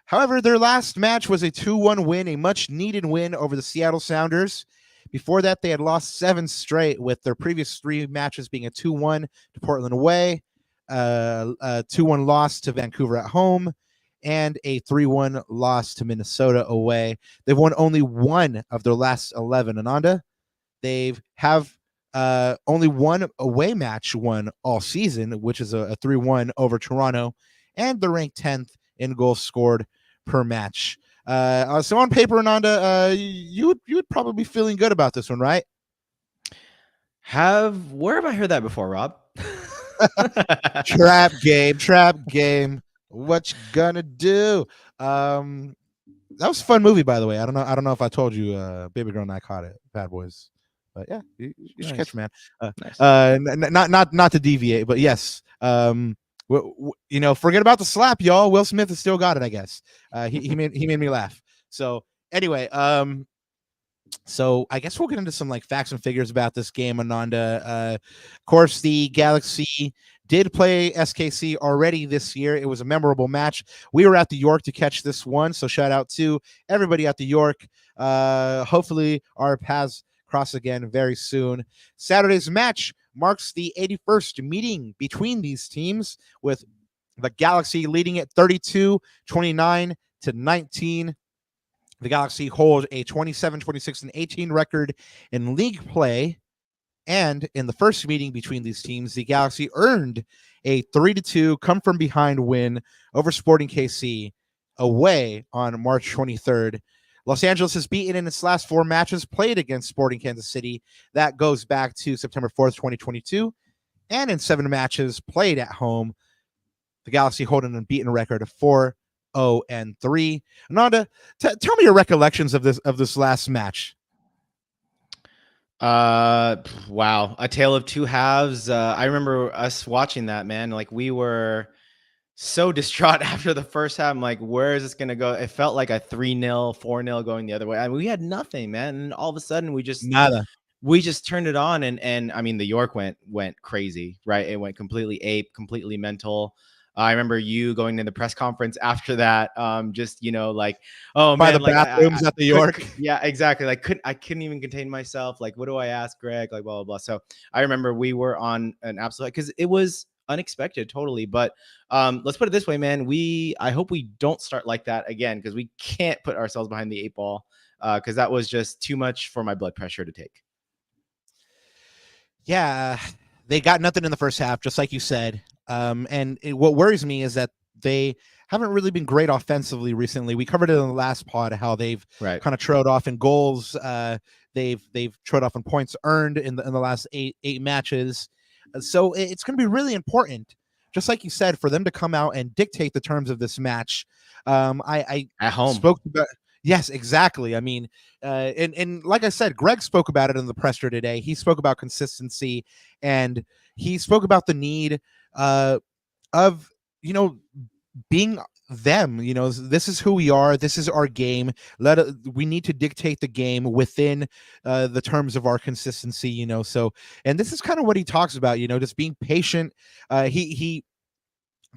B: However, their last match was a 2-1 win, a much-needed win over the Seattle Sounders. Before that, they had lost 7 straight, with their previous 3 matches being a 2-1 to Portland away, a 2-1 loss to Vancouver at home, and a 3-1 loss to Minnesota away. They've won only 1 of their last 11. Ananda, they have only 1 away match won all season, which is a 3-1 over Toronto, and they're ranked 10th in goals scored per match. So on paper, Ananda, you would probably be feeling good about this one, right?
C: Where have I heard that before, Rob?
B: Trap game. What you gonna do? That was a fun movie, by the way. I don't know if I told you, Baby Girl and I caught it, Bad Boys. But yeah, you should catch it, man. Nice. Not to deviate, but yes. Forget about the slap, y'all. Will Smith has still got it, I guess. He made me laugh. So anyway, so I guess we'll get into some like facts and figures about this game, Ananda. Of course, the Galaxy did play SKC already this year. It was a memorable match. We were at the York to catch this one, so shout out to everybody at the York. Hopefully our paths cross again very soon. Saturday's match marks the 81st meeting between these teams, with the Galaxy leading at 32-29 to 19. The Galaxy hold a 27, 26, and 18 record in league play. And in the first meeting between these teams, the Galaxy earned a 3-2 come-from-behind win over Sporting KC away on March 23rd. Los Angeles has beaten in its last 4 matches played against Sporting Kansas City. That goes back to September 4th, 2022. And in 7 matches played at home, the Galaxy hold an unbeaten record of 4-0-3. Ananda, tell me your recollections of this last match.
C: Wow, a tale of two halves. I remember us watching that, man. Like, we were so distraught after the first half. I'm like, where is this gonna go? It felt like a 3-0, 4-0 going the other way. I mean, we had nothing, man. And all of a sudden we just turned it on, and I mean, the York went crazy, right? It went completely ape, completely mental. I remember you going to the press conference after that, just, like, oh,
B: by
C: man,
B: the
C: like,
B: bathrooms at the York.
C: Yeah, exactly. Like, I couldn't even contain myself. Like, what do I ask Greg? Like, blah, blah, blah. So I remember we were on an absolute, because it was unexpected, totally. But let's put it this way, man. I hope we don't start like that again, because we can't put ourselves behind the 8 ball, because that was just too much for my blood pressure to take.
B: Yeah, they got nothing in the first half, just like you said. What worries me is that they haven't really been great offensively recently. We covered it in the last pod how they've
C: Right.
B: kind of trailed off in goals. They've trailed off in points earned in the last eight matches. So it's going to be really important, just like you said, for them to come out and dictate the terms of this match. I
C: At home.
B: spoke about. Yes, exactly. I mean, and like I said, Greg spoke about it in the presser today. He spoke about consistency, and he spoke about the need of being them. This is who we are. This is our game. We need to dictate the game within the terms of our consistency. So, and this is kind of what he talks about. Just being patient. He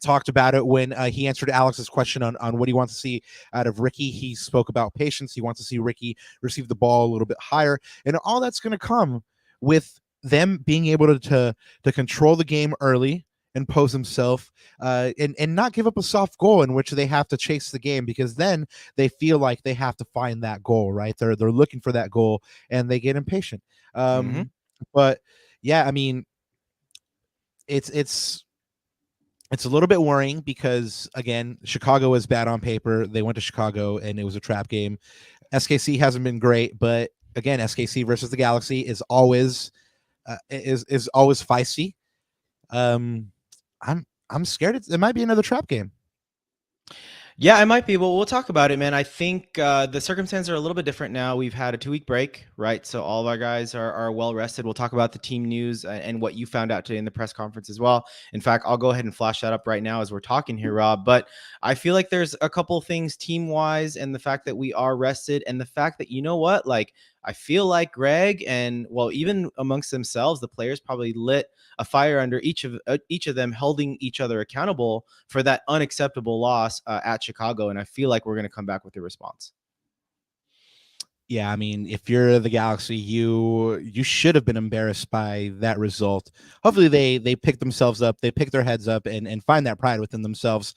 B: talked about it when he answered Alex's question on what he wants to see out of Ricky. He spoke about patience. He wants to see Ricky receive the ball a little bit higher, and all that's going to come with them being able to control the game early and pose himself and not give up a soft goal in which they have to chase the game, because then they feel like they have to find that goal, right? They're looking for that goal and they get impatient. But yeah, I mean, it's a little bit worrying because, again, Chicago is bad on paper. They went to Chicago and it was a trap game. SKC hasn't been great, but again, SKC versus the Galaxy is always always feisty. I'm scared it might be another trap game.
C: Yeah, it might be. Well, we'll talk about it, man. I think the circumstances are a little bit different now. We've had a 2-week break, right? So all of our guys are well rested. We'll talk about the team news and what you found out today in the press conference as well. In fact, I'll go ahead and flash that up right now as we're talking here, Rob. But I feel like there's a couple of things team-wise, and the fact that we are rested, and the fact that, you know what, like, I feel like Greg and, well, even amongst themselves, the players probably lit a fire under each of them, holding each other accountable for that unacceptable loss at Chicago. And I feel like we're going to come back with a response.
B: Yeah, I mean, if you're the Galaxy, you should have been embarrassed by that result. Hopefully they pick themselves up, they pick their heads up and find that pride within themselves.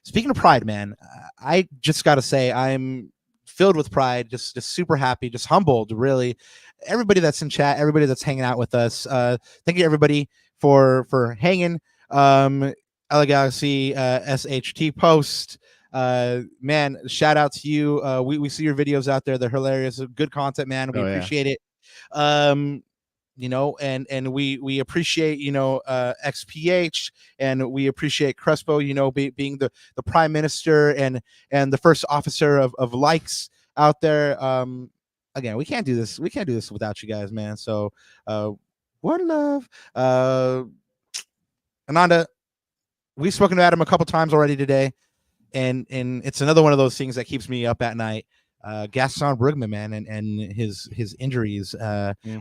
B: Speaking of pride, man, I just got to say I'm filled with pride, just super happy, just humbled, really. Everybody that's in chat, everybody that's hanging out with us, thank you everybody for hanging. LA Galaxy SHT post, man, shout out to you. We see your videos out there, they're hilarious, good content, man. We appreciate it. And we appreciate XPH, and we appreciate Crespo, being the prime minister and the first officer of likes out there. Again, we can't do this without you guys, man. So one love. Ananda, we've spoken to Adam a couple times already today, and it's another one of those things that keeps me up at night. Gaston Brugman, man, and his injuries.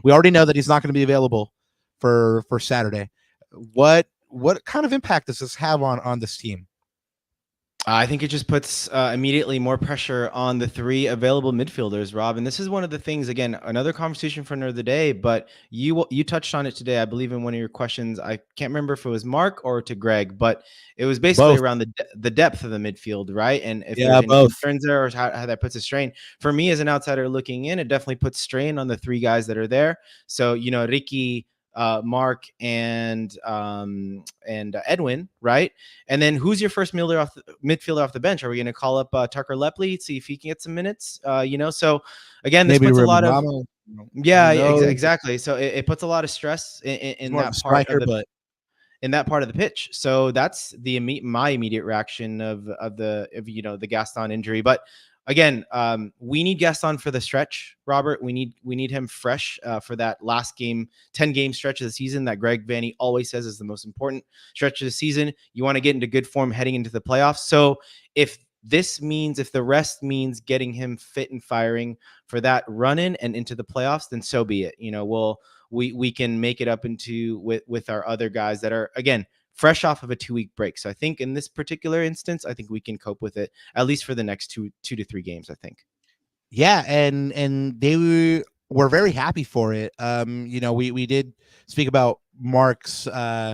B: We already know that he's not going to be available for Saturday. What kind of impact does this have on this team?
C: I think it just puts immediately more pressure on the 3 available midfielders, Rob. And this is one of the things, again, another conversation for another day, but you touched on it today, I believe, in one of your questions. I can't remember if it was Mark or to Greg, but it was basically both around the depth of the midfield, right? And if there's any concerns there, or how that puts a strain. For me as an outsider looking in, it definitely puts strain on the 3 guys that are there. So, Ricky, Mark, and Edwin, right? And then who's your first midfielder off the bench? Are we going to call up Tucker Lepley, see if he can get some minutes? So again, this puts a lot of exactly. So it puts a lot of stress in that part of the in that part of the pitch. So that's my immediate reaction of the Gaston injury. But again, we need Gaston for the stretch, Robert. We need him fresh for that last 10-game stretch of the season that Greg Vanney always says is the most important stretch of the season. You want to get into good form heading into the playoffs. So if the rest means getting him fit and firing for that run-in and into the playoffs, then so be it. We can make it up with our other guys that are, again, fresh off of a 2-week break. So I think in this particular instance, I think we can cope with it, at least for the next 2 to 3 games, I think.
B: Yeah, and they were very happy for it. We did speak about Mark's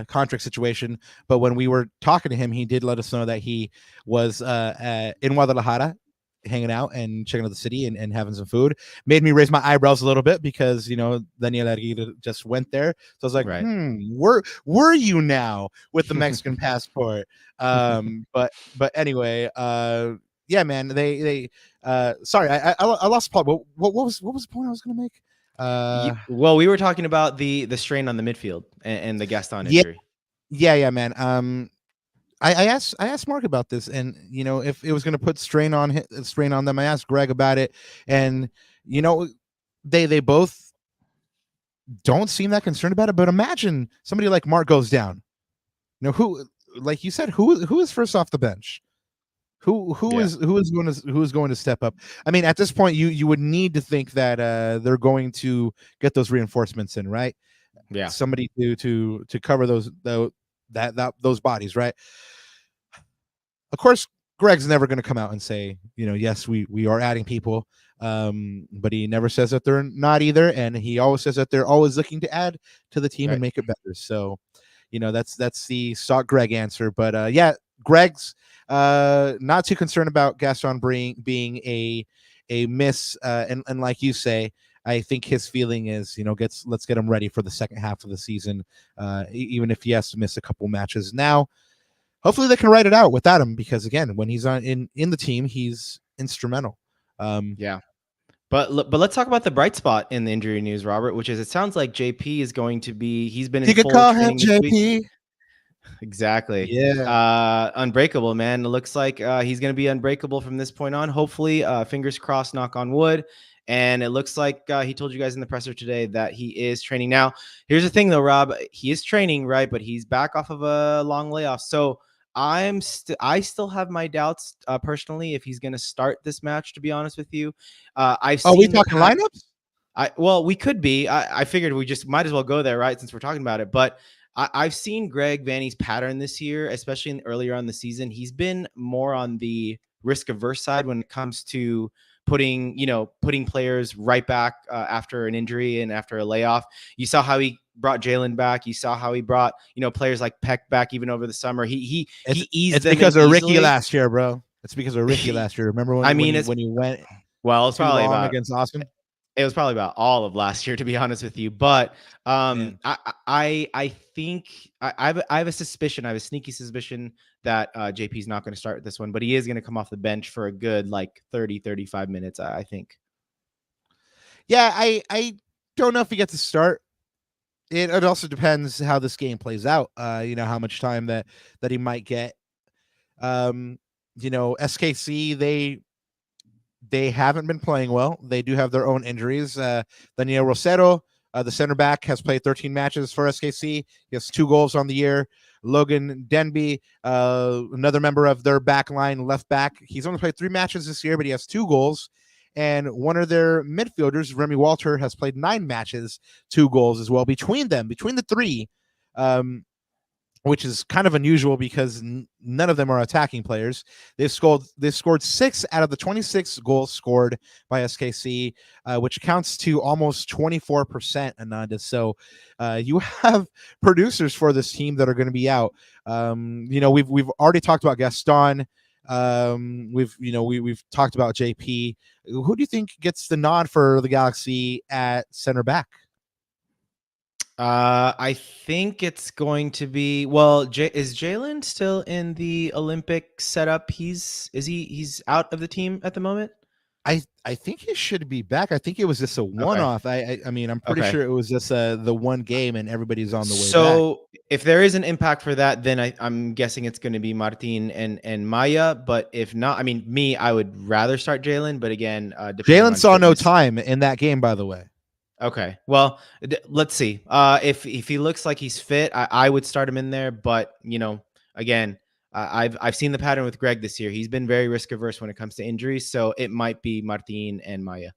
B: contract situation, but when we were talking to him, he did let us know that he was in Guadalajara hanging out and checking out the city and having some food. Made me raise my eyebrows a little bit because Daniel Aguirre just went there. So I was like,
C: Right.
B: were you now with the Mexican passport? But anyway, yeah, man. They sorry, I lost the plot. What was the point I was gonna make?
C: Well, we were talking about the strain on the midfield and the Gaston injury.
B: Yeah, man. I asked Mark about this, and if it was going to put strain on them. I asked Greg about it, and they both don't seem that concerned about it. But imagine somebody like Mark goes down. Who, like you said, who is first off the bench? Who is going to step up? I mean, at this point, you would need to think that they're going to get those reinforcements in, right?
C: Yeah,
B: somebody to cover those bodies, right? Of course, Greg's never going to come out and say, yes, we are adding people, but he never says that they're not either, and he always says that they're always looking to add to the team and make it better. So, that's the stock Greg answer. But yeah, Greg's not too concerned about Gaston being a miss, and like you say, I think his feeling is, let's get him ready for the second half of the season, even if he has to miss a couple matches now. Hopefully they can write it out without him, because again, when he's in the team, he's instrumental.
C: Yeah. But let's talk about the bright spot in the injury news, Robert, which is it sounds like JP is going to be, he's been in full training this week. Exactly.
B: Yeah.
C: Unbreakable, man. It looks like he's going to be unbreakable from this point on. Hopefully, fingers crossed, knock on wood. And it looks like he told you guys in the presser today that he is training. Now, here's the thing, though, Rob. He is training, right? But he's back off of a long layoff. So I still have my doubts personally if he's going to start this match, to be honest with you. I've seen
B: we talking lineups?
C: Well, we could be. I figured we just might as well go there, right? Since we're talking about it. But I've seen Greg Vanney's pattern this year, especially earlier on the season. He's been more on the risk averse side when it comes to putting players right back after an injury and after a layoff. You saw how he brought Jalen back. You saw how he brought players like Peck back even over the summer. He eased them
B: because of
C: easily.
B: Ricky last year, bro. It's because of Ricky last year. Remember when you went?
C: Well, it's probably about
B: against Austin.
C: It was probably about all of last year, to be honest with you. But I think I have a suspicion. I have a sneaky suspicion that JP is not going to start this one, but he is going to come off the bench for a good 30-35 minutes, I think.
B: Yeah, I don't know if he gets to start. It also depends how this game plays out. How much time that he might get. SKC, they haven't been playing well. They do have their own injuries. Daniel Rosero, the center back, has played 13 matches for SKC. He has 2 goals on the year. Logan Denby, another member of their back line, left back. He's only played 3 matches this year, but he has 2 goals. And one of their midfielders, Remy Walter, has played 9 matches, 2 goals as well. Between the 3, which is kind of unusual because none of them are attacking players. They've scored 6 out of the 26 goals scored by SKC, which counts to almost 24%, Ananda. So you have producers for this team that are going to be out. We've already talked about Gaston. We've talked about JP. Who do you think gets the nod for the Galaxy at center back?
C: I think it's going to be is Jalen still in the Olympic setup? He's out of the team at the moment.
B: I think he should be back. I think it was just a one-off. I mean, I'm pretty sure it was just the one game and everybody's on the way back.
C: So if there is an impact for that, then I'm guessing it's going to be Martin and Maya. But if not, I mean, I would rather start Jalen. But again,
B: Jalen saw no time in that game, by the way.
C: Okay. Well, let's see. If he looks like he's fit, I would start him in there. But again, I've seen the pattern with Greg this year. He's been very risk averse when it comes to injuries, so it might be Martin and Maya.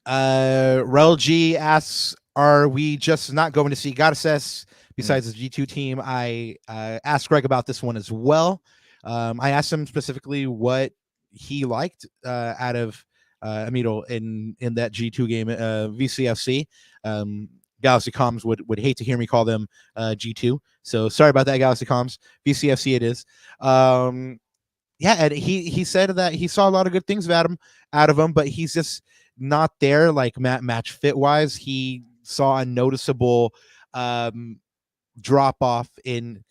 B: Rel G asks, "Are we just not going to see Garces besides the G2 team?" I asked Greg about this one as well. I asked him specifically what he liked out of Amiro in that G2 game, VCFC. Galaxy Comms would hate to hear me call them G2, so sorry about that, Galaxy Comms. VCFC it is. yeah, and he said that he saw a lot of good things out of him, but he's just not there like match fit wise. He saw a noticeable drop off in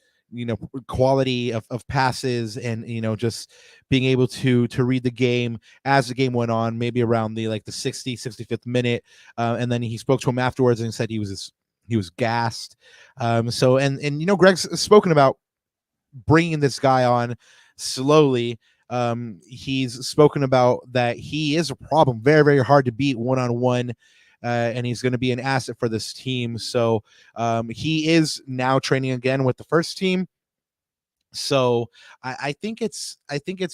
B: quality of passes, and just being able to read the game as the game went on, maybe around the 65th minute, and then he spoke to him afterwards and said he was gassed. So and Greg's spoken about bringing this guy on slowly. He's spoken about that he is a problem, very, very hard to beat one-on-one, and he's going to be an asset for this team. So he is now training again with the first team. So I think it's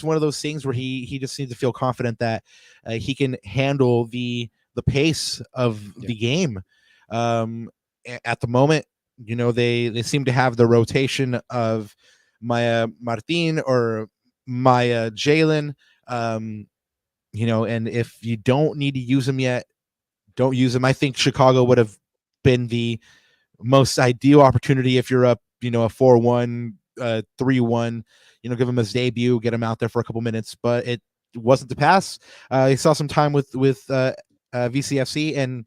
B: one of those things where he just needs to feel confident that he can handle the pace of the game. At the moment, they seem to have the rotation of Maya Martin or Maya Jalen. And if you don't need to use them yet, don't use them. I think Chicago would have been the most ideal opportunity if you're up, a 4-1, 3-1, give him his debut, get him out there for a couple minutes, but it wasn't to pass. He saw some time with VCFC, and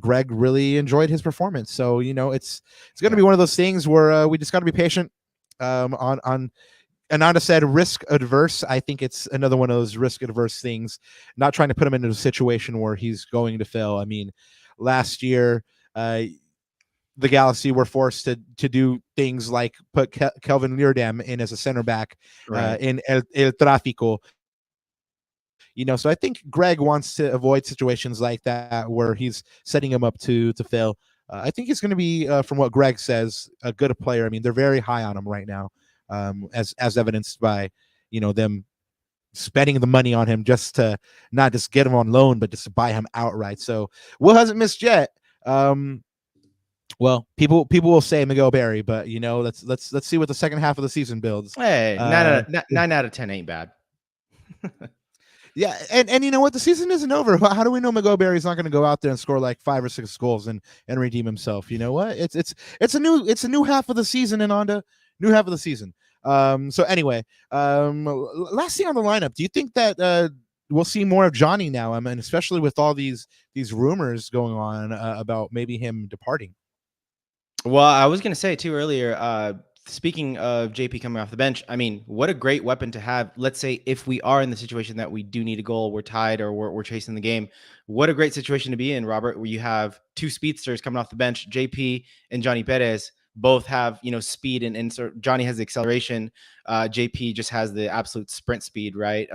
B: Greg really enjoyed his performance. So, it's going to be one of those things where we just got to be patient. On Ananda said risk adverse. I think it's another one of those risk adverse things, not trying to put him into a situation where he's going to fail. I mean, last year, the Galaxy were forced to do things like put Kelvin Leerdam in as a center back in El Tráfico. So I think Greg wants to avoid situations like that where he's setting him up to fail. I think he's going to be, from what Greg says, a good player. I mean, they're very high on him right now, as evidenced by, them spending the money on him just to not just get him on loan, but just to buy him outright. So Will hasn't missed yet. Well, people will say Miguel Berry, but let's see what the second half of the season builds.
C: Hey, 9 out of 10 ain't bad.
B: Yeah, and you know what? The season isn't over. How do we know Miguel Berry's not going to go out there and score like 5 or 6 goals and redeem himself? You know what? It's a new half of the season, Ananda. New half of the season. So anyway, last thing on the lineup. Do you think that we'll see more of Johnny now? I mean, especially with all these rumors going on about maybe him departing.
C: Well, I was going to say too earlier, speaking of JP coming off the bench, I mean, what a great weapon to have. Let's say if we are in the situation that we do need a goal, we're tied, or we're chasing the game. What a great situation to be in, Robert, where you have 2 speedsters coming off the bench, JP and Johnny Perez. Both have, speed, and Johnny has the acceleration. JP just has the absolute sprint speed, right?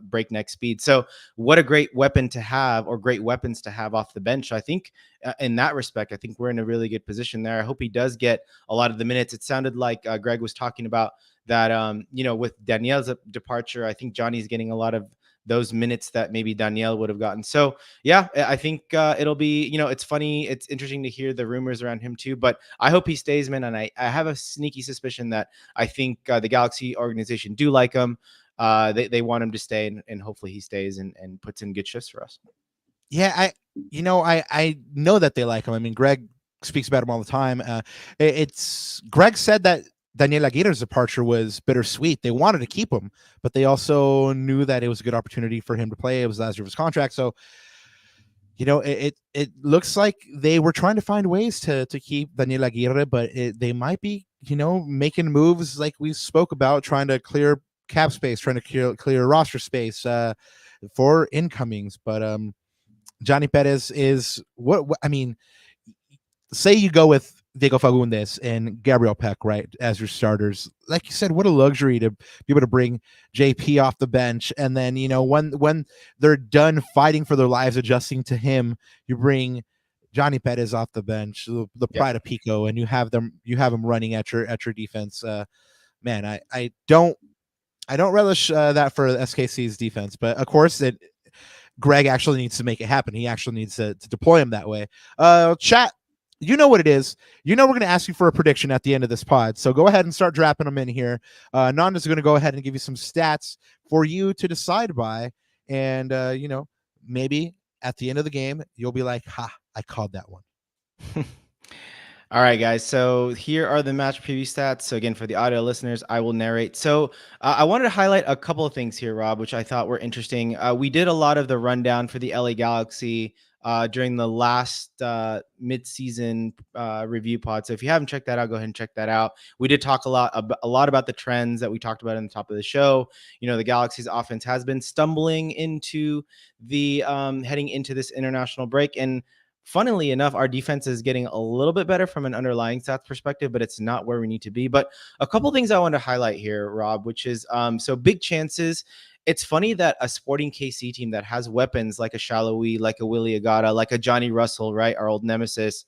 C: Breakneck speed. So what a great weapon to have, or great weapons to have off the bench. I think in that respect, I think we're in a really good position there. I hope he does get a lot of the minutes. It sounded like Greg was talking about that, with Danielle's departure, I think Johnny's getting a lot of those minutes that maybe Danielle would have gotten. So yeah, I think it'll be, it's funny. It's interesting to hear the rumors around him too, but I hope he stays, man. And I have a sneaky suspicion that I think the Galaxy organization do like him. They want him to stay, and hopefully he stays and puts in good shifts for us.
B: Yeah, I know that they like him. I mean, Greg speaks about him all the time. It's Greg said that Daniel Aguirre's departure was bittersweet. They wanted to keep him, but they also knew that it was a good opportunity for him to play. It was the last year of his contract. So, it looks like they were trying to find ways to keep Daniel Aguirre, but they might be, making moves like we spoke about, trying to clear cap space, trying to clear roster space for incomings. But Johnny Perez is what I mean, say you go with Diego Fagundes and Gabriel Peck, right, as your starters. Like you said, what a luxury to be able to bring JP off the bench, and then when they're done fighting for their lives, adjusting to him, you bring Johnny Perez off the bench, the pride of Pico, and you have him running at your defense. Man, I don't relish that for SKC's defense, but of course Greg actually needs to make it happen. He actually needs to deploy him that way. Chat. You know what it is. We're going to ask you for a prediction at the end of this pod. So go ahead and start dropping them in here. Nanda's going to go ahead and give you some stats for you to decide by. And, maybe at the end of the game, you'll be like, ha, I called that one.
C: All right, guys. So here are the match preview stats. So again, for the audio listeners, I will narrate. So I wanted to highlight a couple of things here, Rob, which I thought were interesting. We did a lot of the rundown for the LA Galaxy during the last mid-season review pod. So if you haven't checked that out, go ahead and check that out. We did talk a lot about the trends that we talked about in the top of the show. You know, the Galaxy's offense has been stumbling into the heading into this international break, and funnily enough, our defense is getting a little bit better from an underlying stats perspective, but it's not where we need to be. But a couple things I want to highlight here, Rob, which is so big chances. It's funny that a Sporting KC team that has weapons like a Shallowy, like a Willie Agata, like a Johnny Russell, right, our old nemesis,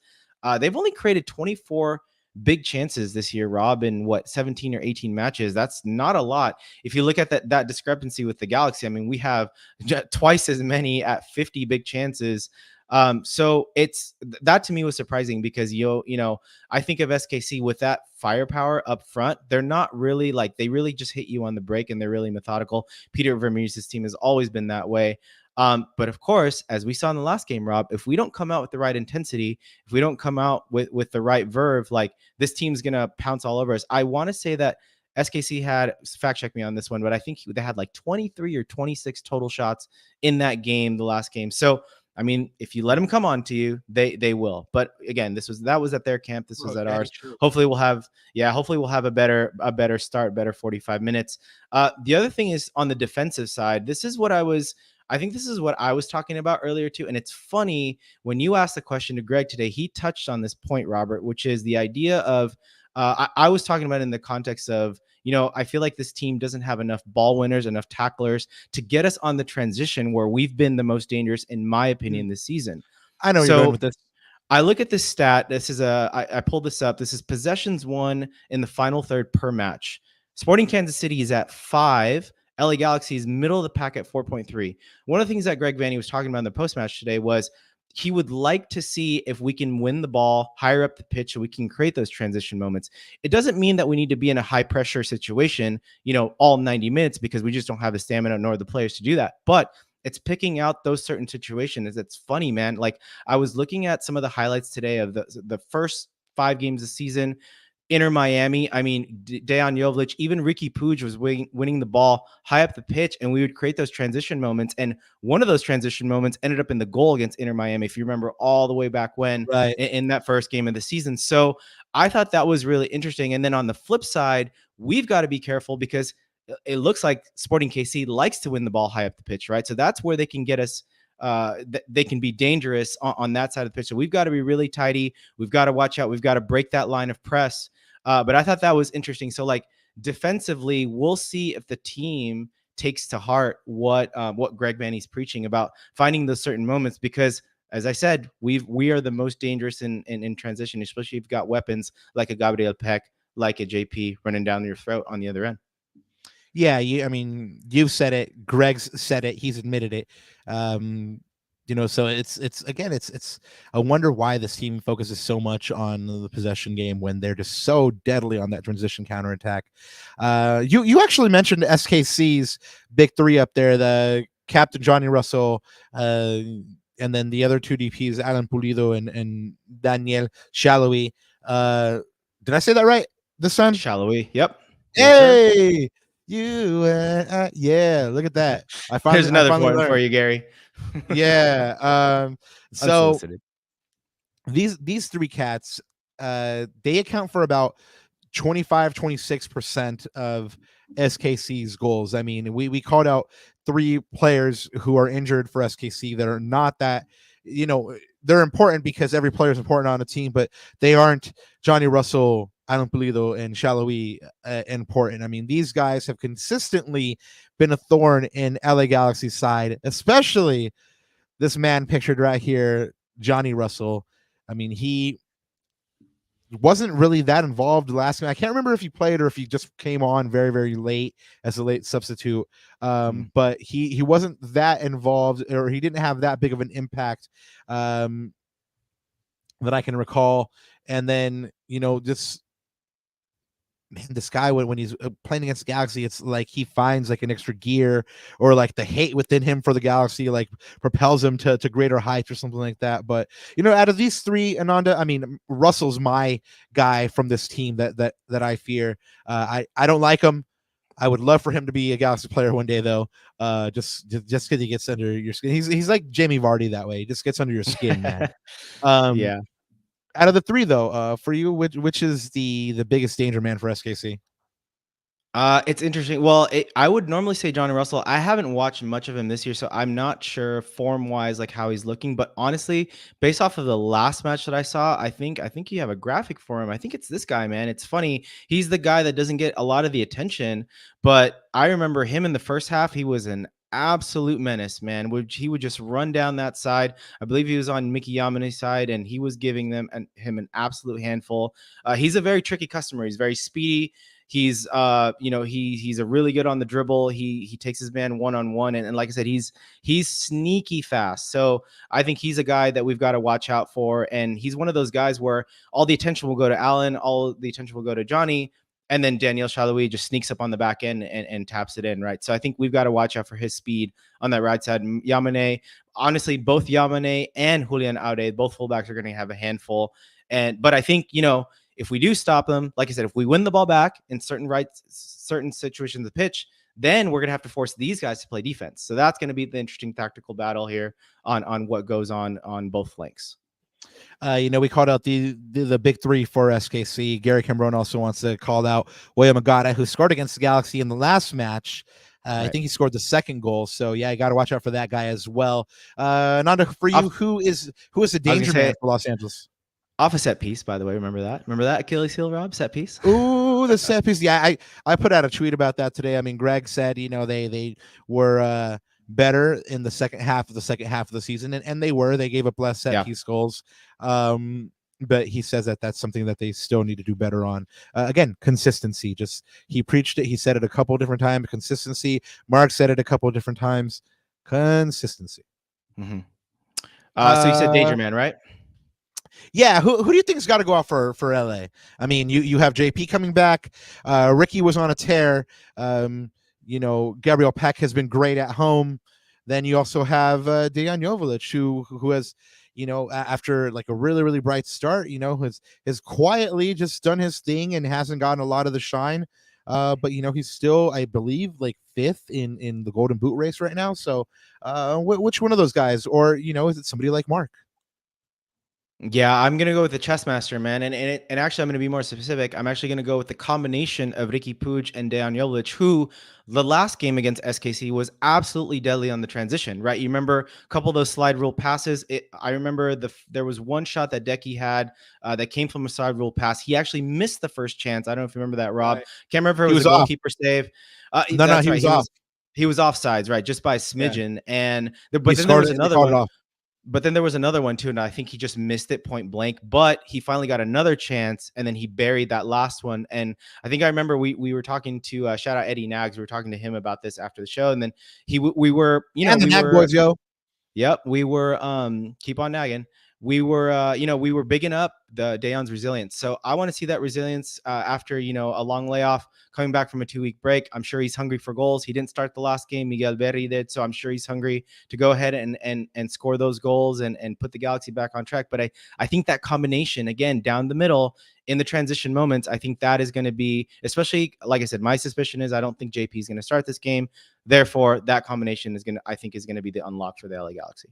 C: they've only created 24 big chances this year, Rob, in what, 17 or 18 matches. That's not a lot. If you look at that discrepancy with the Galaxy, I mean, we have twice as many at 50 big chances. So it's that to me was surprising because you know, I think of SKC with that firepower up front. They're not really like, they really just hit you on the break and they're really methodical. Peter Vermeer's team has always been that way. But of course, as we saw in the last game, Rob, if we don't come out with the right intensity, if we don't come out with the right verve, like this team's gonna pounce all over us. I want to say that SKC had, fact check me on this one, but I think they had like 23 or 26 total shots in that game, the last game. So I mean, if you let them come on to you, they will. But again, that was at their camp. This was at ours. True. Hopefully we'll have a better start, better 45 minutes. The other thing is on the defensive side. This is what I was talking about earlier too. And it's funny when you asked the question to Greg today, he touched on this point, Robert, which is the idea of I was talking about in the context of, you know, I feel like this team doesn't have enough ball winners, enough tacklers to get us on the transition where we've been the most dangerous, in my opinion, this season.
B: I know you're going with this.
C: I look at this stat. This is I pulled this up. This is possessions won in the final third per match. Sporting Kansas City is at 5. LA Galaxy is middle of the pack at 4.3. One of the things that Greg Vanney was talking about in the post-match today was he would like to see if we can win the ball higher up the pitch so we can create those transition moments. It doesn't mean that we need to be in a high pressure situation, you know, all 90 minutes because we just don't have the stamina nor the players to do that. But it's picking out those certain situations. It's funny, man. Like I was looking at some of the highlights today of the first 5 games of the season. Inter Miami, I mean, Dejan Jovic, even Ricky Puig was winning the ball high up the pitch, and we would create those transition moments. And one of those transition moments ended up in the goal against Inter Miami, if you remember all the way back when, right, in that first game of the season. So I thought that was really interesting. And then on the flip side, we've got to be careful because it looks like Sporting KC likes to win the ball high up the pitch, right? So that's where they can get us. They can be dangerous on that side of the pitch. So we've got to be really tidy. We've got to watch out. We've got to break that line of press. But I thought that was interesting. So like defensively, we'll see if the team takes to heart what Greg Vanney's preaching about finding those certain moments, because as I said, we are the most dangerous in transition, especially if you've got weapons like a Gabriel Peck, like a JP running down your throat on the other end.
B: Yeah, I mean, you've said it. Greg's said it. He's admitted it. You know, so it's I wonder why this team focuses so much on the possession game when they're just so deadly on that transition counterattack. You actually mentioned SKC's big 3 up there, the captain Johnny Russell, and then the other 2 DPs, Alan Pulido and Daniel Shallowy. Did I say that right this time?
C: Shallowy, yep.
B: Hey, yeah, look at that.
C: There's another point for you, Gary.
B: Yeah. So these 3 cats, they account for about 26% of SKC's goals. I mean, we called out 3 players who are injured for SKC that are not that, you know, they're important because every player is important on a team, but they aren't Johnny Russell, Alan Pulido, and Shallowy important. I mean, these guys have consistently been a thorn in LA Galaxy's side, especially this man pictured right here, Johnny Russell. I mean, he wasn't really that involved last game. I can't remember if he played or if he just came on very, very late as a late substitute. But he wasn't that involved, or he didn't have that big of an impact that I can recall. And then, you know, just man, this guy when he's playing against Galaxy, it's like he finds like an extra gear, or like the hate within him for the Galaxy like propels him to greater heights or something like that. But out of these three, Ananda, I mean, Russell's my guy from this team that I fear. I don't like him. I would love for him to be a Galaxy player one day, though. Just because he gets under your skin. He's like Jamie Vardy that way. He just gets under your skin, man. Um,
C: Yeah.
B: Out of the three, though, for you, which is the biggest danger man for SKC?
C: It's interesting. Well, I would normally say Johnny Russell. I haven't watched much of him this year, so I'm not sure form wise like how he's looking. But honestly, based off of the last match that I saw, I think you have a graphic for him. I think it's this guy, man. It's funny. He's the guy that doesn't get a lot of the attention, but I remember him in the first half. He was an absolute menace, man. He would just run down that side. I believe he was on Mickey Yamane's side, and he was giving him an absolute handful. He's a very tricky customer. He's very speedy. He's he's a really good on the dribble. He takes his man one-on-one, and like I said, he's sneaky fast. So I think he's a guy that we've got to watch out for. And he's one of those guys where all the attention will go to Alan, all the attention will go to Johnny, and then Daniel Chaloui just sneaks up on the back end and taps it in, right? So I think we've got to watch out for his speed on that right side. Yamane, honestly, both Yamane and Julian Aude, both fullbacks are going to have a handful. But I think, if we do stop them, like I said, if we win the ball back in certain situations of the pitch, then we're going to have to force these guys to play defense. So that's going to be the interesting tactical battle here on what goes on both flanks.
B: We called out the big three for SKC. Gary Cambron also wants to call out William Agata, who scored against the Galaxy in the last match. Right. I think he scored the second goal. So yeah, you got to watch out for that guy as well. Nanda, for you, who is the danger man for Los Angeles?
C: Off a set piece, by the way. Remember that Achilles heel, Rob? Set piece.
B: Ooh, the set piece. Yeah, I put out a tweet about that today. I mean, Greg said, they were better in the second half of the season, and they were. They gave up less set piece goals. But he says that's something that they still need to do better on. Again, consistency. Just he preached it. He said it a couple different times. Consistency. Mark said it a couple different times. Consistency.
C: Mm-hmm. So you said danger man, right?
B: Yeah, who do you think's got to go out for LA? I mean, you have JP coming back. Ricky was on a tear. Gabriel Peck has been great at home. Then you also have Dejan Joveljic, who has, after like a really, really bright start, has quietly just done his thing and hasn't gotten a lot of the shine. But he's still, I believe, like fifth in the Golden Boot race right now. So which one of those guys, or is it somebody like Mark?
C: Yeah, I'm going to go with the chess master, man. And actually, I'm going to be more specific. I'm actually going to go with the combination of Ricky Puig and Dejan Joveljic, who the last game against SKC was absolutely deadly on the transition, right? You remember a couple of those slide rule passes. I remember there was one shot that Decky had that came from a slide rule pass. He actually missed the first chance. I don't know if you remember that, Rob. Right. Can't remember if it was a goalkeeper save.
B: No, he was off.
C: He was offsides, right? Just by a smidgen. Yeah. But then there was another one. But then there was another one too, and I think he just missed it point blank. But he finally got another chance, and then he buried that last one. And I think I remember we were talking to shout out Eddie Nags. We were talking to him about this after the show, and then we were
B: and the Nag boys, yo.
C: Yep, we were keep on nagging. We were we were bigging up the Dejan's resilience. So I want to see that resilience after a long layoff, coming back from a 2-week break. I'm sure he's hungry for goals. He didn't start the last game. Miguel Berry did, so I'm sure he's hungry to go ahead and score those goals and put the Galaxy back on track. But I think that combination, again, down the middle in the transition moments, I think that is going to be, especially, like I said, my suspicion is I don't think JP is going to start this game. Therefore, that combination is going to be the unlock for the LA Galaxy.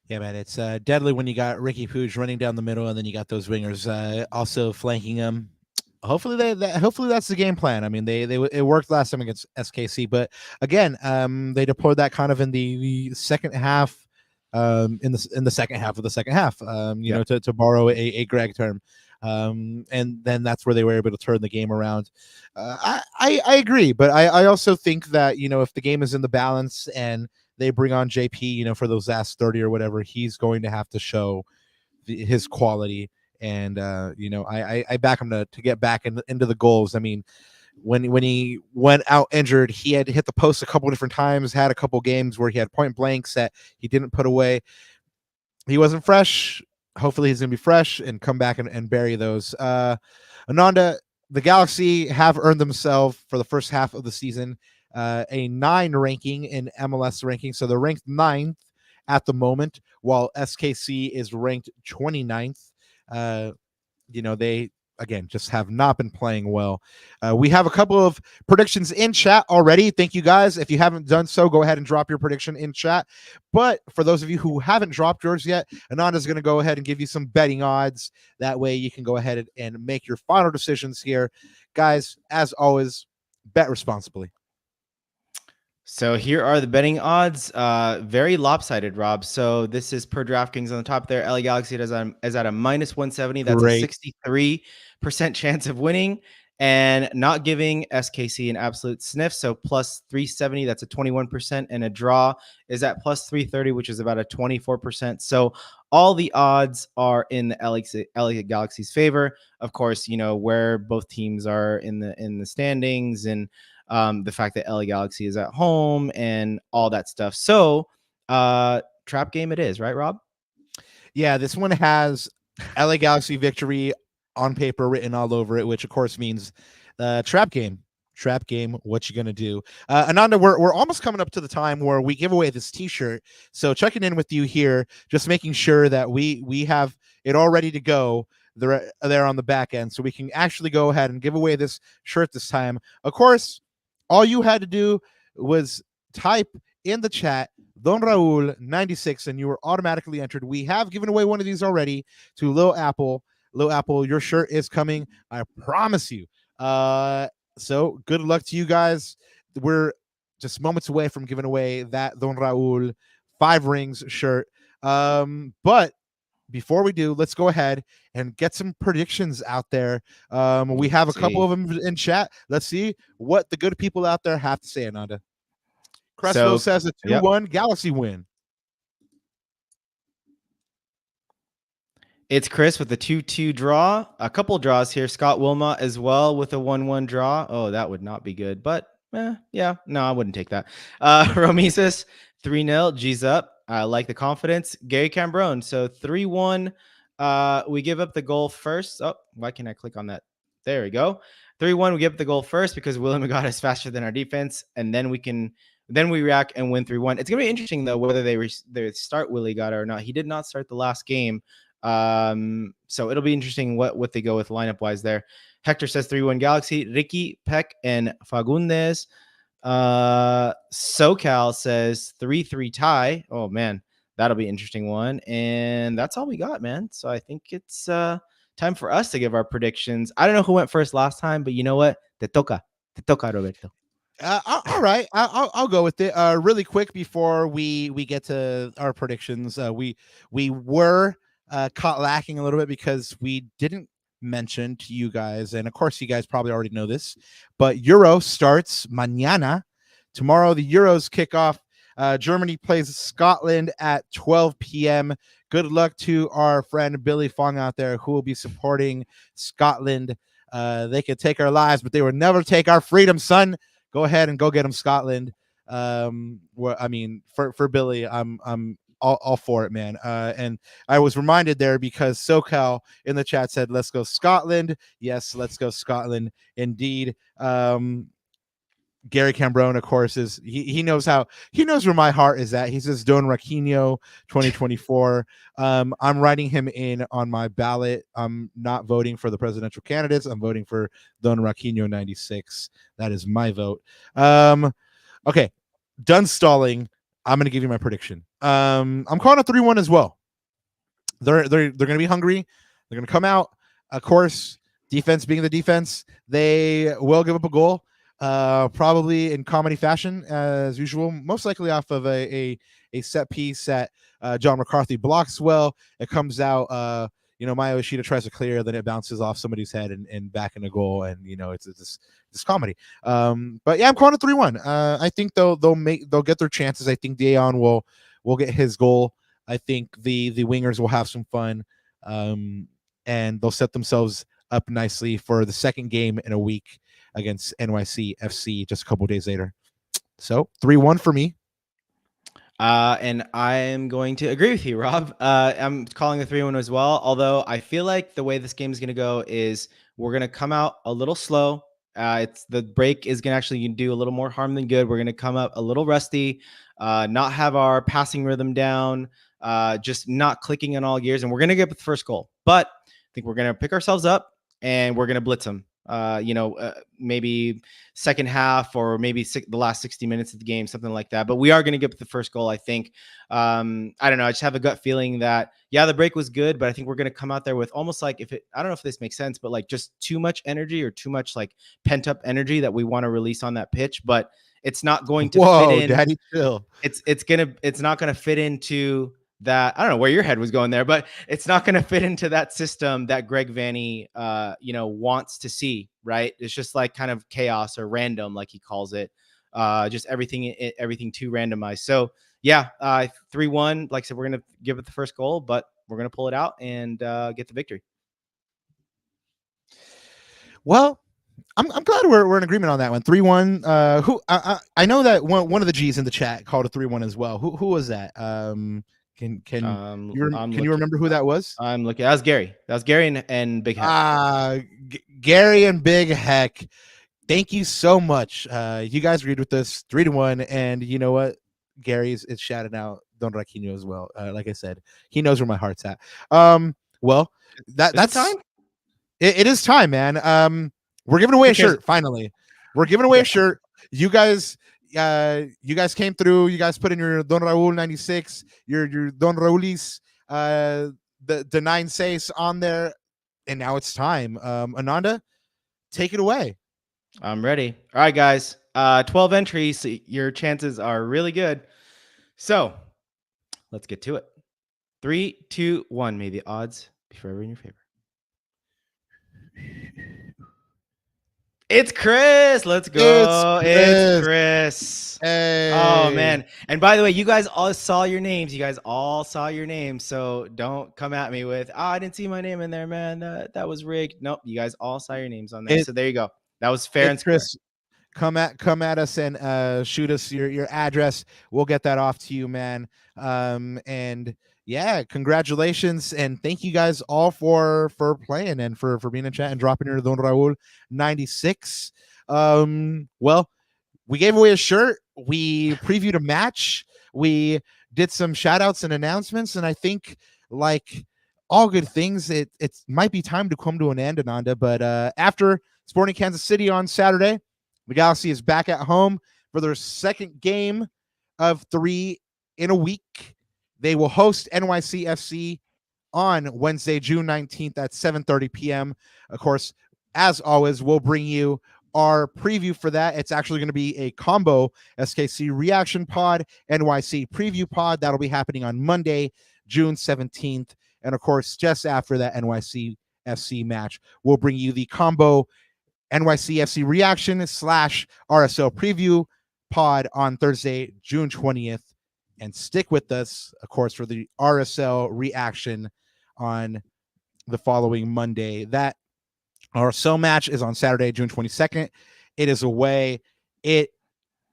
B: Yeah, man, it's deadly when you got Ricky Puig running down the middle, and then you got those wingers also flanking him. Hopefully that's the game plan. I mean, it worked last time against SKC, but again, they deployed that kind of in the second half, in the second half of the second half. To borrow a Greg term, and then that's where they were able to turn the game around. I agree, but I also think that if the game is in the balance and they bring on JP, for those last 30 or whatever, he's going to have to show his quality. And, I back him to get back into the goals. I mean, when he went out injured, he had hit the post a couple different times, had a couple games where he had point blanks that he didn't put away. He wasn't fresh. Hopefully he's going to be fresh and come back and bury those. Ananda, the Galaxy have earned themselves for the first half of the season a 9 ranking in MLS ranking. So they're ranked 9th at the moment, while SKC is ranked 29th. They again just have not been playing well. We have a couple of predictions in chat already. Thank you guys. If you haven't done so, go ahead and drop your prediction in chat. But for those of you who haven't dropped yours yet, Ananda is going to go ahead and give you some betting odds. That way you can go ahead and make your final decisions here. Guys, as always, bet responsibly.
C: So here are the betting odds. Very lopsided, Rob. So this is per DraftKings on the top there. LA Galaxy is at a minus 170. That's
B: Great.
C: a 63% chance of winning, and not giving SKC an absolute sniff. So plus 370, that's a 21%, and a draw is at plus 330, which is about a 24%. So all the odds are in the LA Galaxy's favor. Of course, where both teams are in the standings, and the fact that LA Galaxy is at home and all that stuff. So trap game it is, right, Rob?
B: Yeah, this one has LA Galaxy victory on paper written all over it, which of course means trap game. Trap game, what you gonna do? Ananda, we're almost coming up to the time where we give away this t-shirt. So checking in with you here, just making sure that we have it all ready to go there on the back end, so we can actually go ahead and give away this shirt this time. Of course, all you had to do was type in the chat Don Raul 96 and you were automatically entered. We have given away one of these already to Lil Apple. Lil Apple, your shirt is coming, I promise you. So good luck to you guys. We're just moments away from giving away that Don Raul 5 rings shirt. But before we do, let's go ahead and get some predictions out there. We have a couple of them in chat. Let's see what the good people out there have to say, Ananda. Crespo says a 2-1 Galaxy win.
C: It's Chris with the 2-2 draw. A couple draws here. Scott Wilmot as well with a 1-1 draw. Oh, that would not be good. But yeah, no, I wouldn't take that. Romises 3-0. G's up. I like the confidence. Gary Cambrone. So 3-1. We give up the goal first. Oh, why can't I click on that? There we go. 3-1. We give up the goal first because William Magada is faster than our defense, and then we react and win 3-1. It's gonna be interesting though whether they start Willie Gata or not. He did not start the last game. So it'll be interesting what they go with lineup wise there. Hector says 3-1 Galaxy. Ricky, Peck, and Fagundes. SoCal says 3-3 tie. Oh man, that'll be an interesting one. And that's all we got, man. So I think it's time for us to give our predictions. I don't know who went first last time, but you know what? Te toca, Roberto.
B: All right, I'll go with it. Really quick before we get to our predictions, we were caught lacking a little bit because we didn't mention to you guys, and of course you guys probably already know this, but Euro starts mañana. Tomorrow the Euros kick off. Germany plays Scotland at 12 p.m. Good luck to our friend Billy Fong out there who will be supporting Scotland. They could take our lives, but they will never take our freedom, son. Go ahead and go get them, Scotland. I mean, for Billy, I'm all for it, man. And I was reminded there because SoCal in the chat said, "Let's go Scotland." Yes, let's go Scotland, indeed. Gary Cambrone, of course, he knows where my heart is at. He says Don Raquinho 2024. I'm writing him in on my ballot. I'm not voting for the presidential candidates. I'm voting for Don Raquinho 96. That is my vote. Okay, done stalling. I'm gonna give you my prediction. I'm calling a 3-1 as well. They're gonna be hungry. They're gonna come out. Of course, defense being the defense, they will give up a goal. Probably in comedy fashion as usual, most likely off of a set piece that John McCarthy blocks well. It comes out, Maya Yoshida tries to clear, then it bounces off somebody's head and back in the goal, and it's this comedy. But yeah, I'm calling it 3-1. I think they'll get their chances. I think Dion will get his goal. I think the wingers will have some fun, and they'll set themselves up nicely for the second game in a week against NYC FC just a couple days later. So 3-1 for me.
C: And I am going to agree with you, Rob. I'm calling the 3-1 as well. Although I feel like the way this game is going to go is We're going to come out a little slow. It's the break is going to actually do a little more harm than good. We're going to come up a little rusty, not have our passing rhythm down, just not clicking on all gears. And we're going to get the first goal. But I think we're going to pick ourselves up and we're going to blitz them. Maybe second half or maybe the last 60 minutes of the game, something like that. But we are going to get the first goal, I think. I don't know. I just have a gut feeling that, the break was good, but I think we're going to come out there with almost like I don't know if this makes sense, but like just too much energy or too much like pent up energy that we want to release on that pitch, but it's not going to fit in.
B: Daddy, chill.
C: It's not going to fit into that. I don't know where your head was going there, but it's not going to fit into that system that Greg Vanney, wants to see, right? It's just like kind of chaos or random, like he calls it, just everything too randomized. So 3-1, like I said, we're going to give it the first goal, but we're going to pull it out and get the victory.
B: Well, I'm glad we're in agreement on that one. 3-1. Who I know that one of the G's in the chat called it 3-1 as well. Who was that? Can you remember who that was?
C: I'm looking. That was Gary. And Big Heck.
B: Gary and Big Heck. Thank you so much. You guys agreed with this 3-1, and you know what? Gary is shouting out Don Raquinho as well. Like I said, he knows where my heart's at. Well, that's time. It is time, man. We're giving away a shirt. Finally, we're giving away a shirt. You guys came through. You guys put in your Don Raul 96, your Don Raulis, the 9 on there, and now it's time. Ananda, take it away.
C: I'm ready. All right, guys. 12 entries. So your chances are really good. So let's get to it. 3, 2, 1. May the odds be forever in your favor. It's Chris. Let's go. It's Chris.
B: Hey.
C: Oh, man. And by the way, you guys all saw your names. So don't come at me with, I didn't see my name in there, man. That was rigged. Nope. You guys all saw your names on there. So there you go. That was fair and square.
B: Chris, come at us and shoot us your address. We'll get that off to you, man. And yeah, congratulations and thank you guys all for playing and for being in chat and dropping your Don Raul 96. Well, we gave away a shirt. We previewed a match. We did some shout outs and announcements, and I think like all good things, it might be time to come to an end, Ananda. But after Sporting Kansas City on Saturday, the Galaxy is back at home for their second game of 3 in a week. They will host NYCFC on Wednesday, June 19th at 7:30 p.m. Of course, as always, we'll bring you our preview for that. It's actually going to be a combo SKC reaction pod, NYC preview pod. That'll be happening on Monday, June 17th. And of course, just after that NYCFC match, we'll bring you the combo NYCFC reaction / RSL preview pod on Thursday, June 20th. And stick with us, of course, for the RSL reaction on the following Monday. That RSL match is on Saturday, June 22nd. It is away. It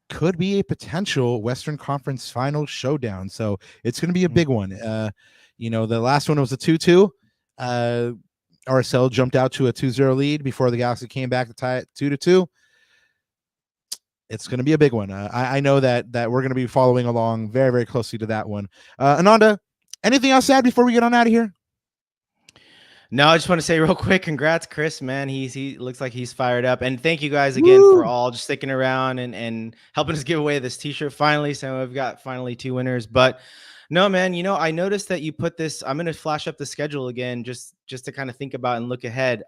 B: could be a potential Western Conference final showdown. So it's going to be a big one. The last one was a 2-2. RSL jumped out to a 2-0 lead before the Galaxy came back to tie it 2-2. It's going to be a big one. I know that we're going to be following along very, very closely to that one. Ananda, anything else to add before we get on out of here?
C: No, I just want to say real quick, congrats, Chris, man. He looks like he's fired up. And thank you guys again for all just sticking around and helping us give away this t-shirt finally. So we've got finally 2 winners. But no, man, I noticed that you put this. I'm going to flash up the schedule again just to kind of think about and look ahead.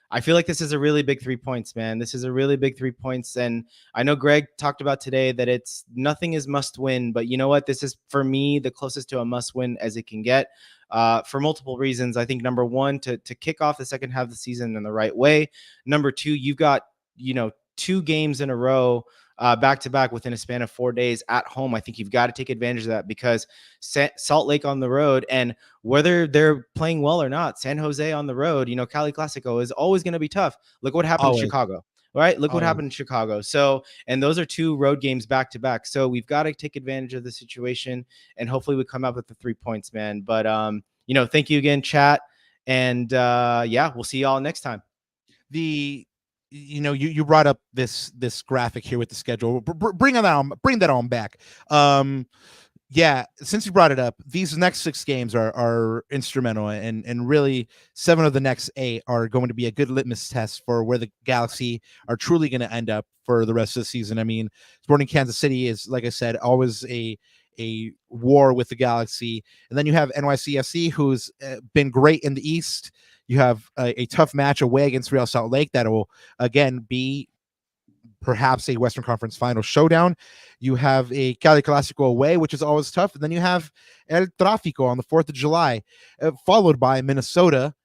C: I feel like this is a really big 3 points, man. This is a really big 3 points. And I know Greg talked about today that nothing is must win, but you know what? This is for me, the closest to a must win as it can get for multiple reasons. I think number one, to kick off the second half of the season in the right way. Number 2, you've got, 2 games in a row back to back within a span of 4 days at home. I think you've got to take advantage of that because Salt Lake on the road, and whether they're playing well or not, San Jose on the road, Cali Classico is always going to be tough. Look what happened in Chicago, right? Look what happened in Chicago. So, and those are 2 road games back to back. So we've got to take advantage of the situation and hopefully we come up with the 3 points, man. But, thank you again, chat. And we'll see y'all next time.
B: you brought up this graphic here with the schedule. Bring that on back. Yeah, since you brought it up, these next 6 games are instrumental, and really 7 of the next 8 are going to be a good litmus test for where the Galaxy are truly going to end up for the rest of the season. I mean, Sporting Kansas City is, like I said, always a war with the Galaxy, and then you have NYCFC, who's been great in the East. You have a tough match away against Real Salt Lake that will again be perhaps a Western Conference final showdown. You have a Cali Clásico away, which is always tough. And then you have El Tráfico on the 4th of July, followed by Minnesota,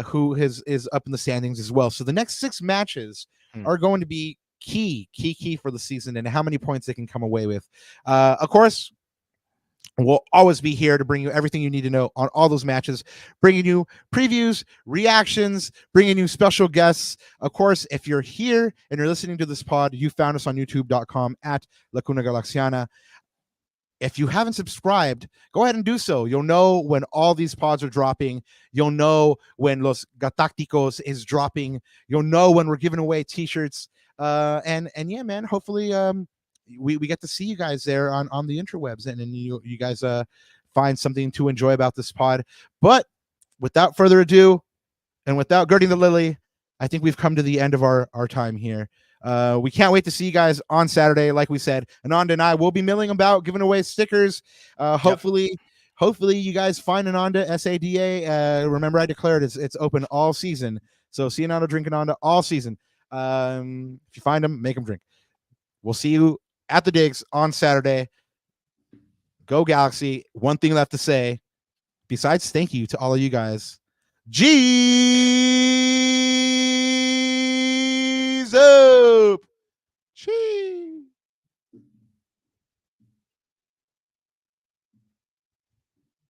B: who is up in the standings as well. So the next 6 matches are going to be key for the season and how many points they can come away with. Of course, we'll always be here to bring you everything you need to know on all those matches, bringing you previews, reactions, bringing you special guests. Of course, if you're here and you're listening to this pod, you found us on youtube.com at Lacuna Galaxiana. If you haven't subscribed, go ahead and do so. You'll know when all these pods are dropping. You'll know when Los Gatácticos is dropping. You'll know when we're giving away t-shirts. And yeah, man, hopefully we get to see you guys there on the interwebs, and you guys find something to enjoy about this pod. But without further ado, and without girding the lily, I think we've come to the end of our time here. We can't wait to see you guys on Saturday. Like we said, Ananda and I will be milling about, giving away stickers. Hopefully you guys find Ananda, SADA. Remember, I declared it's open all season. So see Ananda, drink Ananda all season. If you find them, make them drink. We'll see you at the digs on Saturday. Go Galaxy. One thing left to say, besides thank you to all of you guys. G